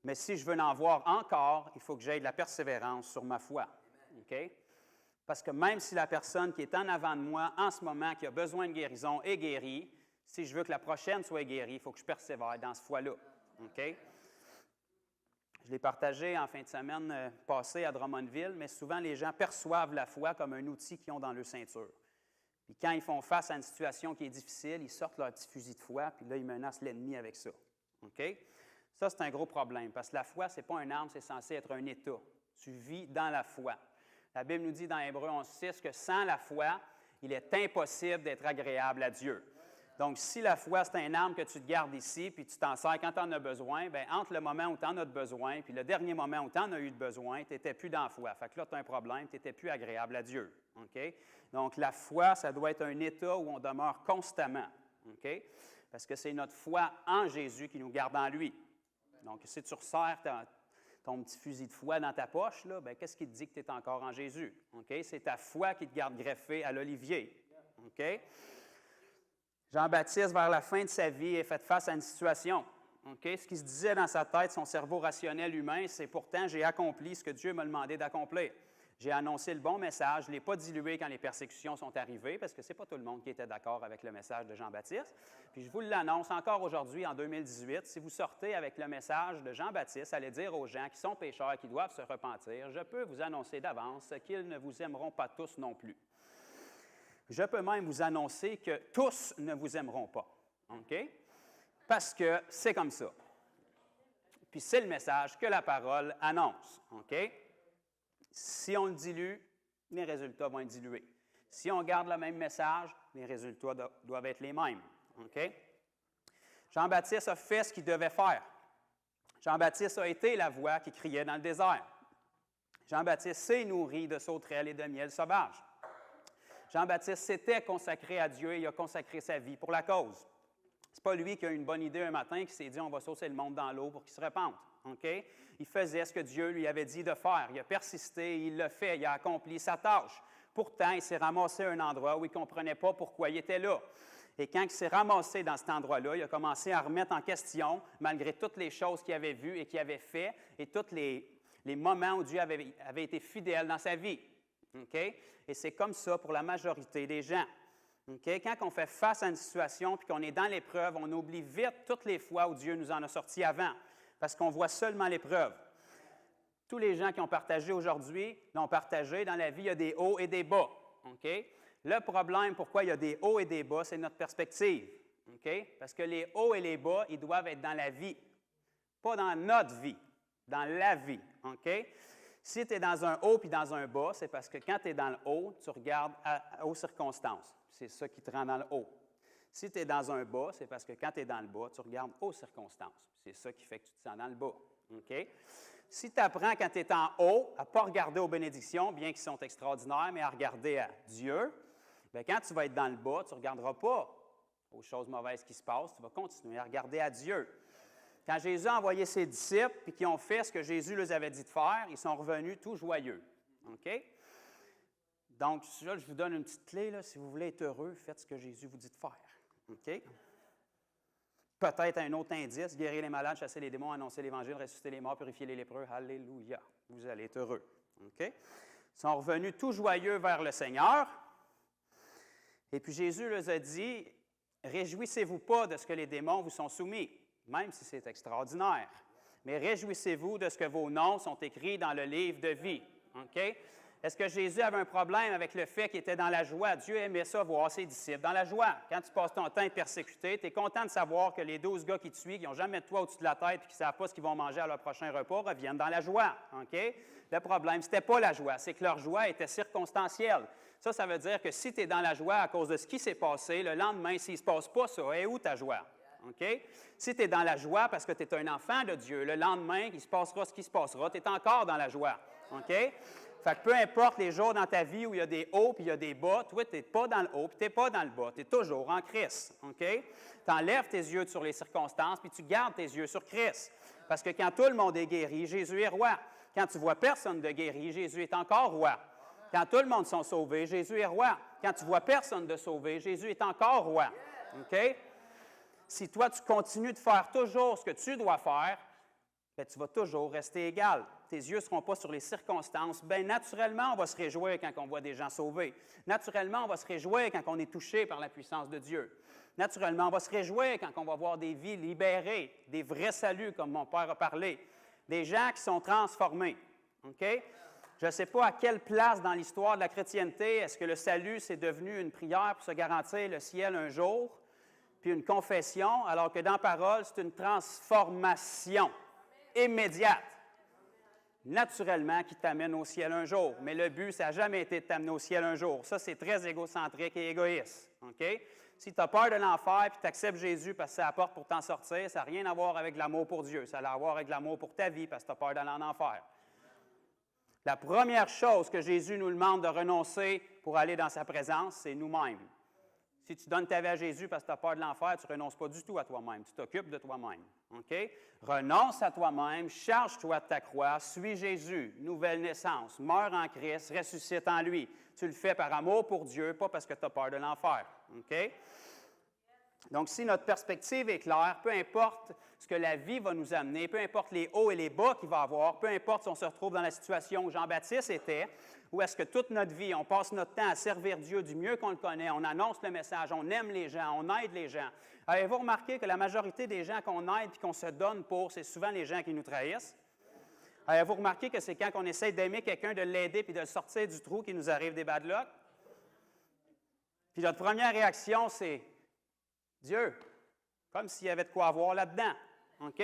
Mais si je veux en voir encore, il faut que j'aie de la persévérance sur ma foi. OK? Parce que même si la personne qui est en avant de moi en ce moment, qui a besoin de guérison, est guérie, si je veux que la prochaine soit guérie, il faut que je persévère dans ce foi-là. OK? Je l'ai partagé en fin de semaine passée à Drummondville, mais souvent les gens perçoivent la foi comme un outil qu'ils ont dans leur ceinture. Puis quand ils font face à une situation qui est difficile, ils sortent leur petit fusil de foi, puis là, ils menacent l'ennemi avec ça. OK? Ça, c'est un gros problème, parce que la foi, ce n'est pas une arme, c'est censé être un état. Tu vis dans la foi. La Bible nous dit dans Hébreux 11:6 que sans la foi, il est impossible d'être agréable à Dieu. Donc, si la foi, c'est un arme que tu te gardes ici, puis tu t'en sers quand tu en as besoin, bien, entre le moment où tu en as besoin, puis le dernier moment où tu en as eu de besoin, tu n'étais plus dans la foi. Fait que là, tu as un problème, tu n'étais plus agréable à Dieu. OK? Donc, la foi, ça doit être un état où on demeure constamment. OK? Parce que c'est notre foi en Jésus qui nous garde en lui. Donc, si tu resserres ton petit fusil de foi dans ta poche, là, bien, qu'est-ce qui te dit que tu es encore en Jésus? OK? C'est ta foi qui te garde greffé à l'olivier. OK? Jean-Baptiste, vers la fin de sa vie, a fait face à une situation. Okay? Ce qui se disait dans sa tête, son cerveau rationnel humain, c'est pourtant, j'ai accompli ce que Dieu m'a demandé d'accomplir. J'ai annoncé le bon message, je ne l'ai pas dilué quand les persécutions sont arrivées, parce que ce n'est pas tout le monde qui était d'accord avec le message de Jean-Baptiste. Puis je vous l'annonce encore aujourd'hui, en 2018, si vous sortez avec le message de Jean-Baptiste, allez dire aux gens qui sont pécheurs, qui doivent se repentir, je peux vous annoncer d'avance qu'ils ne vous aimeront pas tous non plus. Je peux même vous annoncer que tous ne vous aimeront pas. OK? Parce que c'est comme ça. Puis c'est le message que la parole annonce. OK? Si on le dilue, les résultats vont être dilués. Si on garde le même message, les résultats doivent être les mêmes. OK? Jean-Baptiste a fait ce qu'il devait faire. Jean-Baptiste a été la voix qui criait dans le désert. Jean-Baptiste s'est nourri de sauterelles et de miel sauvage. Jean-Baptiste s'était consacré à Dieu et il a consacré sa vie pour la cause. Ce n'est pas lui qui a eu une bonne idée un matin qui s'est dit « on va saucer le monde dans l'eau pour qu'il se repente ». Okay? Il faisait ce que Dieu lui avait dit de faire. Il a persisté, il l'a fait, il a accompli sa tâche. Pourtant, il s'est ramassé à un endroit où il ne comprenait pas pourquoi il était là. Et quand il s'est ramassé dans cet endroit-là, il a commencé à remettre en question, malgré toutes les choses qu'il avait vues et qu'il avait fait, et tous les moments où Dieu avait été fidèle dans sa vie. Okay? Et c'est comme ça pour la majorité des gens. Okay? Quand on fait face à une situation et qu'on est dans l'épreuve, on oublie vite toutes les fois où Dieu nous en a sortis avant, parce qu'on voit seulement l'épreuve. Tous les gens qui ont partagé aujourd'hui l'ont partagé. Dans la vie, il y a des hauts et des bas. Okay? Le problème, pourquoi il y a des hauts et des bas, c'est notre perspective. Okay? Parce que les hauts et les bas, ils doivent être dans la vie, pas dans notre vie, dans la vie. Okay? Si tu es dans un haut puis dans un bas, c'est parce que quand tu es dans le haut, tu regardes aux circonstances. C'est ça qui te rend dans le haut. Si tu es dans un bas, c'est parce que quand tu es dans le bas, tu regardes aux circonstances. C'est ça qui fait que tu te sens dans le bas. Okay? Si tu apprends quand tu es en haut à ne pas regarder aux bénédictions, bien qu'elles sont extraordinaires, mais à regarder à Dieu, bien, quand tu vas être dans le bas, tu ne regarderas pas aux choses mauvaises qui se passent, tu vas continuer à regarder à Dieu. Quand Jésus a envoyé ses disciples et qu'ils ont fait ce que Jésus leur avait dit de faire, ils sont revenus tout joyeux. OK? Donc, là, je vous donne une petite clé. Là, si vous voulez être heureux, faites ce que Jésus vous dit de faire. OK? Peut-être un autre indice, guérir les malades, chasser les démons, annoncer l'Évangile, ressusciter les morts, purifier les lépreux. Alléluia! Vous allez être heureux. OK? Ils sont revenus tout joyeux vers le Seigneur. Et puis Jésus leur a dit, « Réjouissez-vous pas de ce que les démons vous sont soumis. » Même si c'est extraordinaire. Mais réjouissez-vous de ce que vos noms sont écrits dans le livre de vie. OK? Est-ce que Jésus avait un problème avec le fait qu'il était dans la joie? Dieu aimait ça, voir ses disciples dans la joie. Quand tu passes ton temps à être persécuté, tu es content de savoir que les 12 gars qui te suivent, qui n'ont jamais de toit au-dessus de la tête et qui ne savent pas ce qu'ils vont manger à leur prochain repas, reviennent dans la joie. OK? Le problème, ce n'était pas la joie, c'est que leur joie était circonstancielle. Ça veut dire que si tu es dans la joie à cause de ce qui s'est passé, le lendemain, s'il ne se passe pas ça, est où ta joie? OK? Si tu es dans la joie parce que tu es un enfant de Dieu, le lendemain, il se passera ce qui se passera, tu es encore dans la joie. OK? Fait que peu importe les jours dans ta vie où il y a des hauts puis il y a des bas, toi, tu n'es pas dans le haut puis tu n'es pas dans le bas. Tu es toujours en Christ. OK? Tu enlèves tes yeux sur les circonstances puis tu gardes tes yeux sur Christ. Parce que quand tout le monde est guéri, Jésus est roi. Quand tu vois personne de guéri, Jésus est encore roi. Quand tout le monde sont sauvés, Jésus est roi. Quand tu vois personne de sauvé, Jésus est encore roi. OK? Si toi, tu continues de faire toujours ce que tu dois faire, bien, tu vas toujours rester égal. Tes yeux ne seront pas sur les circonstances. Bien, naturellement, on va se réjouir quand on voit des gens sauvés. Naturellement, on va se réjouir quand on est touché par la puissance de Dieu. Naturellement, on va se réjouir quand on va voir des vies libérées, des vrais saluts, comme mon père a parlé, des gens qui sont transformés. OK? Je ne sais pas à quelle place dans l'histoire de la chrétienté est-ce que le salut, c'est devenu une prière pour se garantir le ciel un jour, puis une confession, alors que dans la parole, c'est une transformation immédiate, naturellement, qui t'amène au ciel un jour. Mais le but, ça n'a jamais été de t'amener au ciel un jour. Ça, c'est très égocentrique et égoïste. OK? Si tu as peur de l'enfer puis tu acceptes Jésus parce que c'est la porte pour t'en sortir, ça n'a rien à voir avec l'amour pour Dieu. Ça a à voir avec l'amour pour ta vie parce que tu as peur d'aller en enfer. La première chose que Jésus nous demande de renoncer pour aller dans sa présence, c'est nous-mêmes. Si tu donnes ta vie à Jésus parce que tu as peur de l'enfer, tu ne renonces pas du tout à toi-même. Tu t'occupes de toi-même. OK? Renonce à toi-même, charge-toi de ta croix, suis Jésus, nouvelle naissance, meurs en Christ, ressuscite en lui. Tu le fais par amour pour Dieu, pas parce que tu as peur de l'enfer. OK? Donc, si notre perspective est claire, peu importe ce que la vie va nous amener, peu importe les hauts et les bas qu'il va avoir, peu importe si on se retrouve dans la situation où Jean-Baptiste était, ou est-ce que toute notre vie, on passe notre temps à servir Dieu du mieux qu'on le connaît, on annonce le message, on aime les gens, on aide les gens. Avez-vous remarqué que la majorité des gens qu'on aide et qu'on se donne pour, c'est souvent les gens qui nous trahissent? Avez-vous remarqué que c'est quand on essaie d'aimer quelqu'un, de l'aider puis de le sortir du trou qu'il nous arrive des bad luck? Puis notre première réaction, c'est Dieu, comme s'il y avait de quoi avoir là-dedans. OK?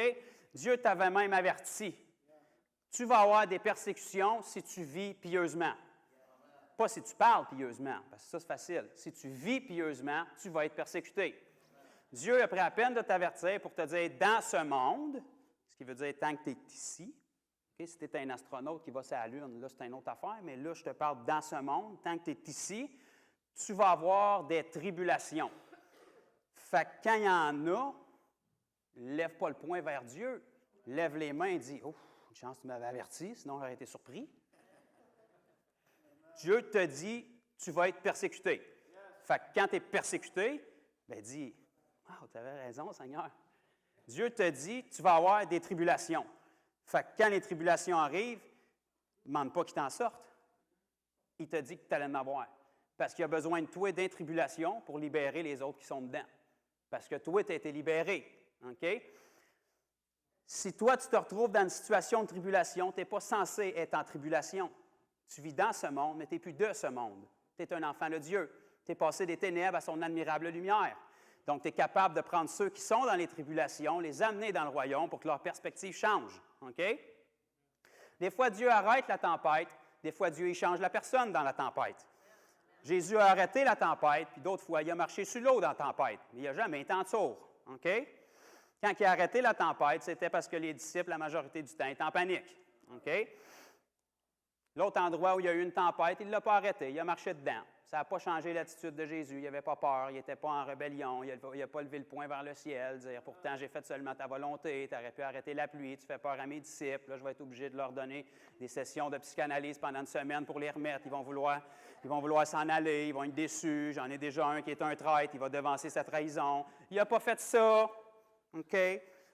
Dieu t'avait même averti. Tu vas avoir des persécutions si tu vis pieusement. Pas si tu parles pieusement, parce que ça, c'est facile. Si tu vis pieusement, tu vas être persécuté. Dieu a pris la peine de t'avertir pour te dire dans ce monde, ce qui veut dire tant que tu es ici. Okay? Si tu es un astronaute qui va sur la Lune, là, c'est une autre affaire, mais là, je te parle dans ce monde, tant que tu es ici, tu vas avoir des tribulations. Fait que quand il y en a, lève pas le poing vers Dieu. Lève les mains et dis « Oh, une chance que tu m'avais averti, sinon j'aurais été surpris. » Dieu te dit « Tu vas être persécuté. » Fait que quand tu es persécuté, bien dis « Ah, tu avais raison, Seigneur. » Dieu te dit « Tu vas avoir des tribulations. » Fait que quand les tribulations arrivent, ne demande pas qu'il t'en sorte. Il te dit que tu allais en avoir. Parce qu'il a besoin de toi et des tribulations pour libérer les autres qui sont dedans. Parce que toi, tu as été libéré. OK? Si toi, tu te retrouves dans une situation de tribulation, tu n'es pas censé être en tribulation. Tu vis dans ce monde, mais tu n'es plus de ce monde. Tu es un enfant de Dieu. Tu es passé des ténèbres à son admirable lumière. Donc, tu es capable de prendre ceux qui sont dans les tribulations, les amener dans le royaume pour que leur perspective change. OK? Des fois, Dieu arrête la tempête. Des fois, Dieu change la personne dans la tempête. Jésus a arrêté la tempête, puis d'autres fois, il a marché sur l'eau dans la tempête. Mais il n'a jamais été en dessous. OK? Quand il a arrêté la tempête, c'était parce que les disciples, la majorité du temps, étaient en panique. OK? L'autre endroit où il y a eu une tempête, il ne l'a pas arrêté, il a marché dedans. Ça n'a pas changé l'attitude de Jésus, il n'avait pas peur, il n'était pas en rébellion, il n'a pas levé le poing vers le ciel, dire « Pourtant, j'ai fait seulement ta volonté, tu aurais pu arrêter la pluie, tu fais peur à mes disciples, là, je vais être obligé de leur donner des sessions de psychanalyse pendant une semaine pour les remettre, ils vont vouloir s'en aller, ils vont être déçus, j'en ai déjà un qui est un traître, il va devancer sa trahison. » Il n'a pas fait ça. OK?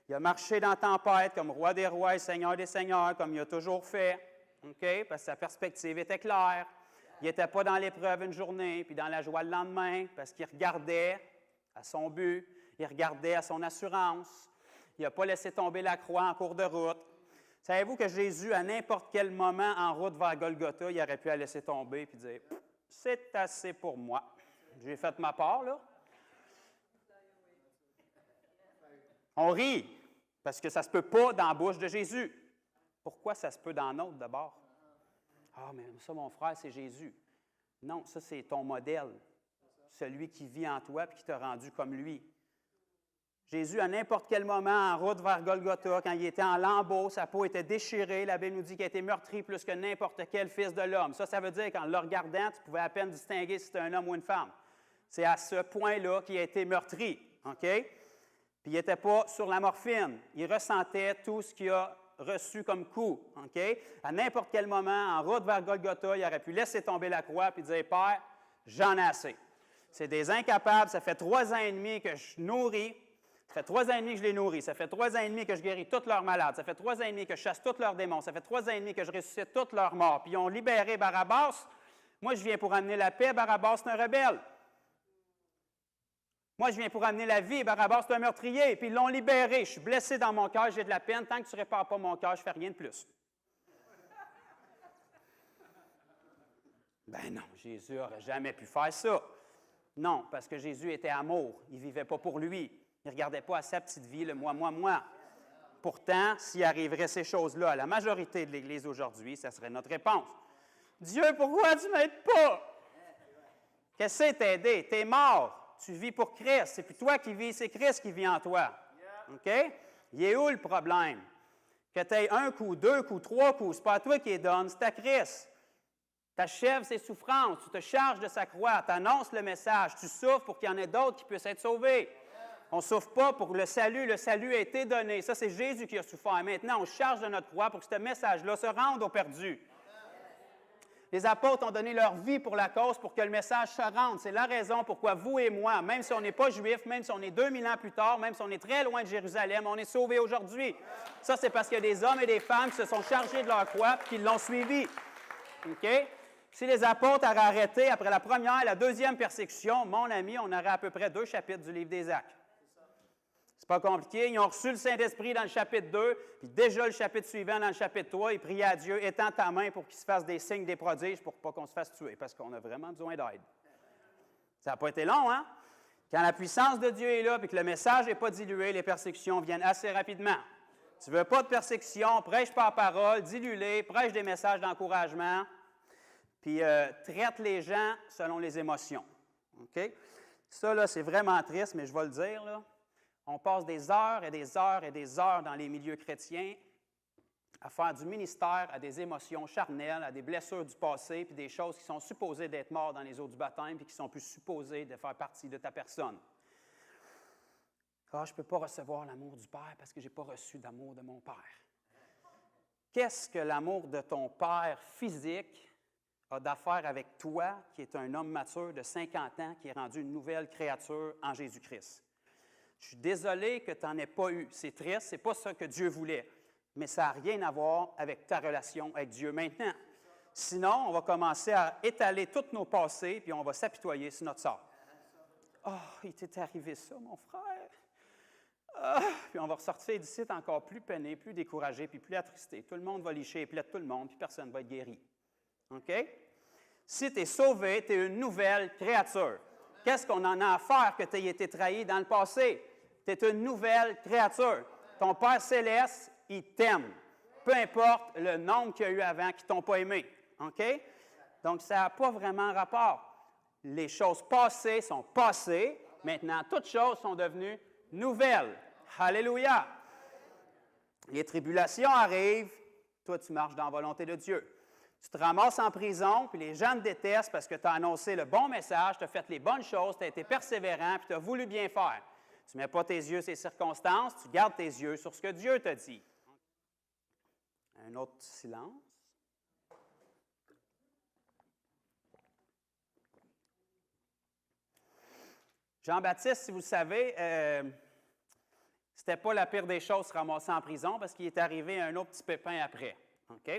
Il a marché dans la tempête comme roi des rois et seigneur des seigneurs, comme il a toujours fait. OK? Parce que sa perspective était claire. Il n'était pas dans l'épreuve une journée, puis dans la joie le lendemain, parce qu'il regardait à son but, il regardait à son assurance. Il n'a pas laissé tomber la croix en cours de route. Savez-vous que Jésus, à n'importe quel moment en route vers Golgotha, il aurait pu la laisser tomber et dire « C'est assez pour moi. J'ai fait ma part, là. » On rit, parce que ça ne se peut pas dans la bouche de Jésus. Pourquoi ça se peut dans l'autre d'abord? Ah, mais ça, mon frère, c'est Jésus. Non, ça, c'est ton modèle. Celui qui vit en toi et qui t'a rendu comme lui. Jésus, à n'importe quel moment, en route vers Golgotha, quand il était en lambeaux, sa peau était déchirée, la Bible nous dit qu'il a été meurtri plus que n'importe quel fils de l'homme. Ça veut dire qu'en le regardant, tu pouvais à peine distinguer si c'était un homme ou une femme. C'est à ce point-là qu'il a été meurtri. OK? Puis il n'était pas sur la morphine. Il ressentait tout ce qu'il a reçu comme coup. OK? À n'importe quel moment, en route vers Golgotha, il aurait pu laisser tomber la croix et dire « Père, j'en ai assez. » C'est des incapables. Ça fait 3 ans et demi que je nourris. Ça fait 3 ans et demi que je les nourris. Ça fait 3 ans et demi que je guéris tous leurs malades. Ça fait 3 ans et demi que je chasse tous leurs démons. Ça fait 3 ans et demi que je ressuscite toutes leurs morts. Puis ils ont libéré Barabbas. Moi, je viens pour amener la paix. Barabbas, c'est un rebelle. Moi, je viens pour amener la vie. Barabbas, c'est un meurtrier. Puis ils l'ont libéré. Je suis blessé dans mon cœur. J'ai de la peine. Tant que tu ne répares pas mon cœur, je ne fais rien de plus. Ben non, Jésus n'aurait jamais pu faire ça. Non, parce que Jésus était amour. Il ne vivait pas pour lui. Il ne regardait pas à sa petite vie, le moi. Pourtant, s'il arriverait ces choses-là à la majorité de l'Église aujourd'hui, ça serait notre réponse. Dieu, pourquoi tu ne m'aides pas? Qu'est-ce que c'est t'aider? T'es mort. Tu vis pour Christ. C'est plus toi qui vis, c'est Christ qui vit en toi. OK? Il est où le problème? Que tu aies un coup, deux coups, trois coups, ce n'est pas à toi qui les donne, c'est à Christ. Tu achèves ses souffrances, tu te charges de sa croix, tu annonces le message, tu souffres pour qu'il y en ait d'autres qui puissent être sauvés. On ne souffre pas pour le salut a été donné. Ça, c'est Jésus qui a souffert. Et maintenant, on charge de notre croix pour que ce message-là se rende aux perdus. Les apôtres ont donné leur vie pour la cause, pour que le message se rende. C'est la raison pourquoi vous et moi, même si on n'est pas juifs, même si on est 2000 ans plus tard, même si on est très loin de Jérusalem, on est sauvés aujourd'hui. Ça, c'est parce qu'il y a des hommes et des femmes qui se sont chargés de leur croix et qui l'ont suivi. OK? Si les apôtres auraient arrêté après la première et la deuxième persécution, mon ami, on aurait à peu près 2 chapitres du livre des Actes. C'est pas compliqué. Ils ont reçu le Saint-Esprit dans le chapitre 2, puis déjà le chapitre suivant, dans le chapitre 3, ils priaient à Dieu, étends ta main pour qu'il se fasse des signes, des prodiges, pour pas qu'on se fasse tuer, parce qu'on a vraiment besoin d'aide. Ça n'a pas été long, hein? Quand la puissance de Dieu est là, puis que le message n'est pas dilué, les persécutions viennent assez rapidement. Tu veux pas de persécution, prêche par parole, dilue-les, prêche des messages d'encouragement, puis traite les gens selon les émotions. OK? Ça, là, c'est vraiment triste, mais je vais le dire, là. On passe des heures et des heures et des heures dans les milieux chrétiens à faire du ministère à des émotions charnelles, à des blessures du passé, puis des choses qui sont supposées d'être mortes dans les eaux du baptême, puis qui sont plus supposées de faire partie de ta personne. Ah, je ne peux pas recevoir l'amour du Père parce que je n'ai pas reçu d'amour de mon Père. Qu'est-ce que l'amour de ton Père physique a d'affaire avec toi, qui est un homme mature de 50 ans, qui est rendu une nouvelle créature en Jésus-Christ? Je suis désolé que tu n'en aies pas eu. C'est triste, ce n'est pas ça que Dieu voulait. Mais ça n'a rien à voir avec ta relation avec Dieu maintenant. Sinon, on va commencer à étaler tous nos passés, puis on va s'apitoyer sur notre sort. « Ah, il t'est arrivé ça, mon frère. Ah! » Puis on va ressortir d'ici encore plus peiné, plus découragé, puis plus attristé. Tout le monde va licher les plaies de tout le monde, puis personne ne va être guéri. OK? Si tu es sauvé, tu es une nouvelle créature. Qu'est-ce qu'on en a à faire que tu aies été trahi dans le passé? Tu es une nouvelle créature. Ton Père céleste, il t'aime. Peu importe le nombre qu'il y a eu avant qui ne t'ont pas aimé. OK? Donc, ça n'a pas vraiment rapport. Les choses passées sont passées. Maintenant, toutes choses sont devenues nouvelles. Alléluia! Les tribulations arrivent. Toi, tu marches dans la volonté de Dieu. Tu te ramasses en prison, puis les gens te détestent parce que tu as annoncé le bon message, tu as fait les bonnes choses, tu as été persévérant, puis tu as voulu bien faire. Tu ne mets pas tes yeux sur les circonstances, tu gardes tes yeux sur ce que Dieu t'a dit. Un autre silence. Jean-Baptiste, si vous le savez, c'était pas la pire des choses de se ramasser en prison parce qu'il est arrivé un autre petit pépin après. OK?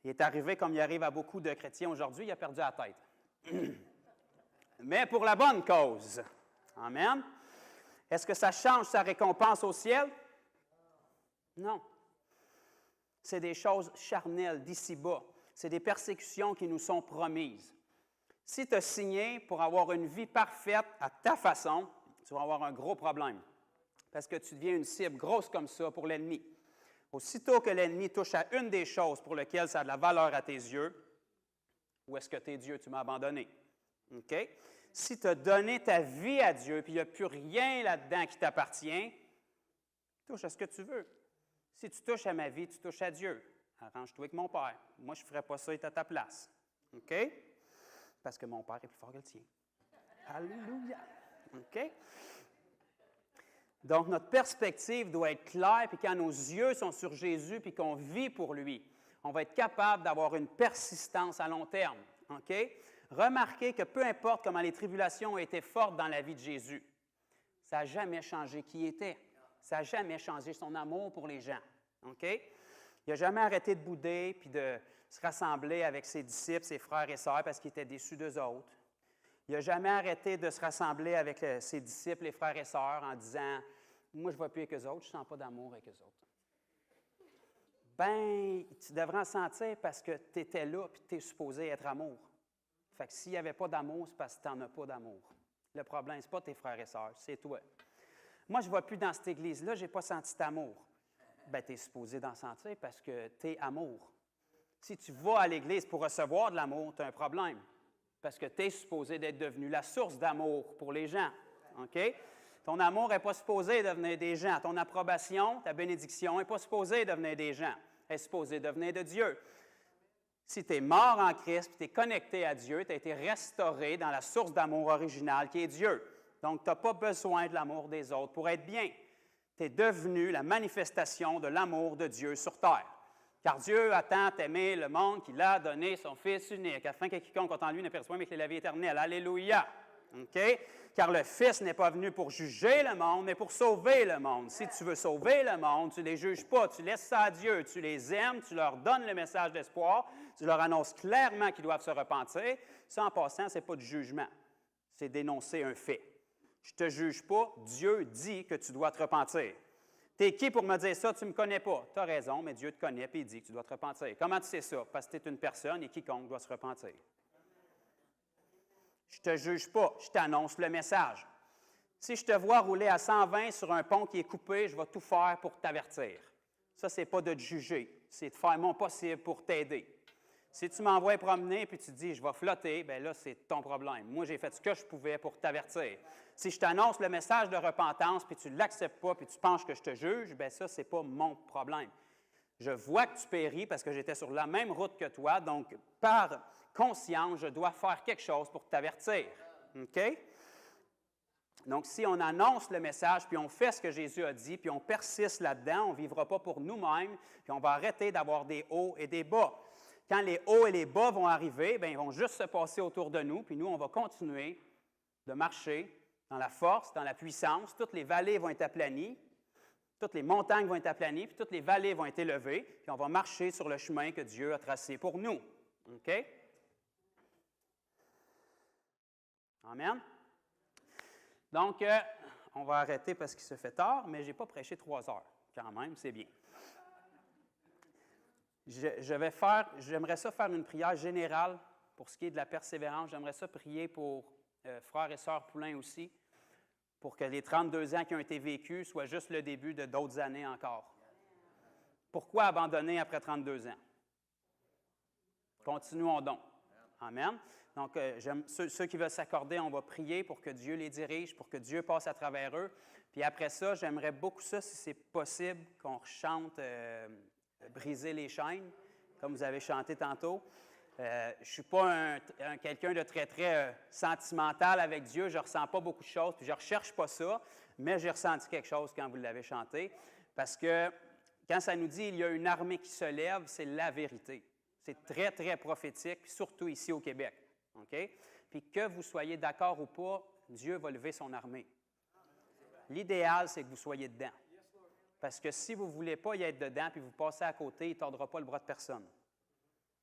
Il est arrivé, comme il arrive à beaucoup de chrétiens aujourd'hui, il a perdu la tête. Mais pour la bonne cause. Amen. Est-ce que ça change sa récompense au ciel? Non. C'est des choses charnelles d'ici-bas. C'est des persécutions qui nous sont promises. Si tu as signé pour avoir une vie parfaite à ta façon, tu vas avoir un gros problème. Parce que tu deviens une cible grosse comme ça pour l'ennemi. Aussitôt que l'ennemi touche à une des choses pour lesquelles ça a de la valeur à tes yeux, où est-ce que tu es Dieu, tu m'as abandonné? OK? Si tu as donné ta vie à Dieu, puis il n'y a plus rien là-dedans qui t'appartient, touche à ce que tu veux. Si tu touches à ma vie, tu touches à Dieu. Arrange-toi avec mon Père. Moi, je ne ferais pas ça, il est à ta place. OK? Parce que mon Père est plus fort que le tien. Alléluia! OK? Donc, notre perspective doit être claire, puis quand nos yeux sont sur Jésus, puis qu'on vit pour lui, on va être capable d'avoir une persistance à long terme. OK? Remarquez que peu importe comment les tribulations ont été fortes dans la vie de Jésus, ça n'a jamais changé qui il était. Ça n'a jamais changé son amour pour les gens. OK? Il n'a jamais arrêté de bouder, puis de se rassembler avec ses disciples, ses frères et sœurs, parce qu'il était déçu d'eux autres. Il n'a jamais arrêté de se rassembler avec ses disciples, les frères et sœurs, en disant « Moi, je ne vais plus avec eux autres, je ne sens pas d'amour avec eux autres. » Bien, tu devrais en sentir parce que tu étais là et tu es supposé être amour. Fait que s'il n'y avait pas d'amour, c'est parce que tu n'en as pas d'amour. Le problème, ce n'est pas tes frères et sœurs, c'est toi. Moi, je ne vais plus dans cette église-là, je n'ai pas senti d'amour. Bien, tu es supposé d'en sentir parce que tu es amour. Si tu vas à l'église pour recevoir de l'amour, tu as un problème. parce que tu es supposé d'être devenu la source d'amour pour les gens. OK? Ton amour n'est pas supposé devenir des gens. Ton approbation, ta bénédiction n'est pas supposée devenir des gens. Elle est supposée devenir de Dieu. Si tu es mort en Christ, tu es connecté à Dieu, tu as été restauré dans la source d'amour originale qui est Dieu. Donc, tu n'as pas besoin de l'amour des autres pour être bien. Tu es devenu la manifestation de l'amour de Dieu sur terre. Car Dieu a tant aimé le monde qu'il a donné son Fils unique, afin que quiconque compte en lui ne périsse point, mais qu'il ait la vie éternelle. Alléluia! OK? Car le Fils n'est pas venu pour juger le monde, mais pour sauver le monde. Si tu veux sauver le monde, tu ne les juges pas, tu laisses ça à Dieu, tu les aimes, tu leur donnes le message d'espoir, tu leur annonces clairement qu'ils doivent se repentir. Ça, en passant, ce n'est pas du jugement, c'est dénoncer un fait. Je ne te juge pas, Dieu dit que tu dois te repentir. Tu es qui pour me dire ça? Tu ne me connais pas. Tu as raison, mais Dieu te connaît et il dit que tu dois te repentir. Comment tu sais ça? Parce que tu es une personne et quiconque doit se repentir. Je ne te juge pas, je t'annonce le message. Si je te vois rouler à 120 sur un pont qui est coupé, je vais tout faire pour t'avertir. Ça, ce n'est pas de te juger, c'est de faire mon possible pour t'aider. Si tu m'envoies promener et tu te dis « je vais flotter », bien là, c'est ton problème. Moi, j'ai fait ce que je pouvais pour t'avertir. Si je t'annonce le message de repentance puis tu ne l'acceptes pas puis tu penses que je te juge, bien ça, ce n'est pas mon problème. Je vois que tu péris parce que j'étais sur la même route que toi, donc par conscience, je dois faire quelque chose pour t'avertir. OK? Donc, si on annonce le message, puis on fait ce que Jésus a dit, puis on persiste là-dedans, on ne vivra pas pour nous-mêmes, puis on va arrêter d'avoir des hauts et des bas. Quand les hauts et les bas vont arriver, bien, ils vont juste se passer autour de nous, puis nous, on va continuer de marcher dans la force, dans la puissance. Toutes les vallées vont être aplanies, toutes les montagnes vont être aplanies, puis toutes les vallées vont être élevées, puis on va marcher sur le chemin que Dieu a tracé pour nous. OK? Amen? Donc, on va arrêter parce qu'il se fait tard, mais je n'ai pas prêché 3 heures. Quand même, c'est bien. J'aimerais ça faire une prière générale pour ce qui est de la persévérance. J'aimerais ça prier pour frères et sœurs Poulain aussi, pour que les 32 ans qui ont été vécus soient juste le début de d'autres années encore. Pourquoi abandonner après 32 ans? Continuons donc. Amen. Donc, ceux qui veulent s'accorder, on va prier pour que Dieu les dirige, pour que Dieu passe à travers eux. Puis après ça, j'aimerais beaucoup ça, si c'est possible, qu'on chante « Briser les chaînes », comme vous avez chanté tantôt. Je ne suis pas quelqu'un de très, très sentimental avec Dieu. Je ne ressens pas beaucoup de choses, puis je ne recherche pas ça, mais j'ai ressenti quelque chose quand vous l'avez chanté. Parce que quand ça nous dit « Il y a une armée qui se lève », c'est la vérité. C'est très, très prophétique, surtout ici au Québec. OK? Puis que vous soyez d'accord ou pas, Dieu va lever son armée. L'idéal, c'est que vous soyez dedans. Parce que si vous ne voulez pas y être dedans, puis vous passez à côté, il ne tordra pas le bras de personne.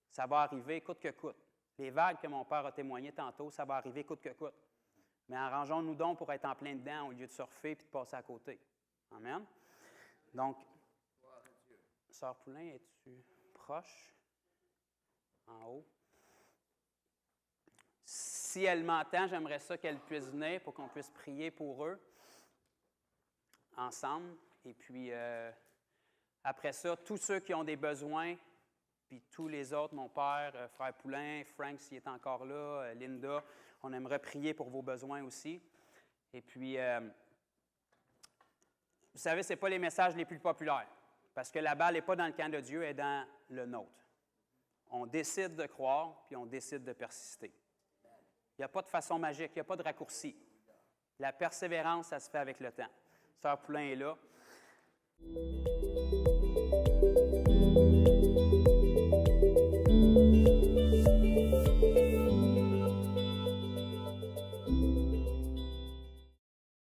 Ça va arriver coûte que coûte. Les vagues que mon père a témoignées tantôt, ça va arriver coûte que coûte. Mais arrangeons-nous donc pour être en plein dedans au lieu de surfer et de passer à côté. Amen? Donc, Sœur Poulain, es-tu proche? En haut. Si elle m'entend, j'aimerais ça qu'elle puisse venir pour qu'on puisse prier pour eux ensemble. Et puis, après ça, tous ceux qui ont des besoins, puis tous les autres, mon père, frère Poulain, Frank, s'il est encore là, Linda, on aimerait prier pour vos besoins aussi. Et puis, vous savez, ce n'est pas les messages les plus populaires, parce que la balle n'est pas dans le camp de Dieu, elle est dans le nôtre. On décide de croire, puis on décide de persister. Il n'y a pas de façon magique, il n'y a pas de raccourci. La persévérance, ça se fait avec le temps. Sœur Poulain est là.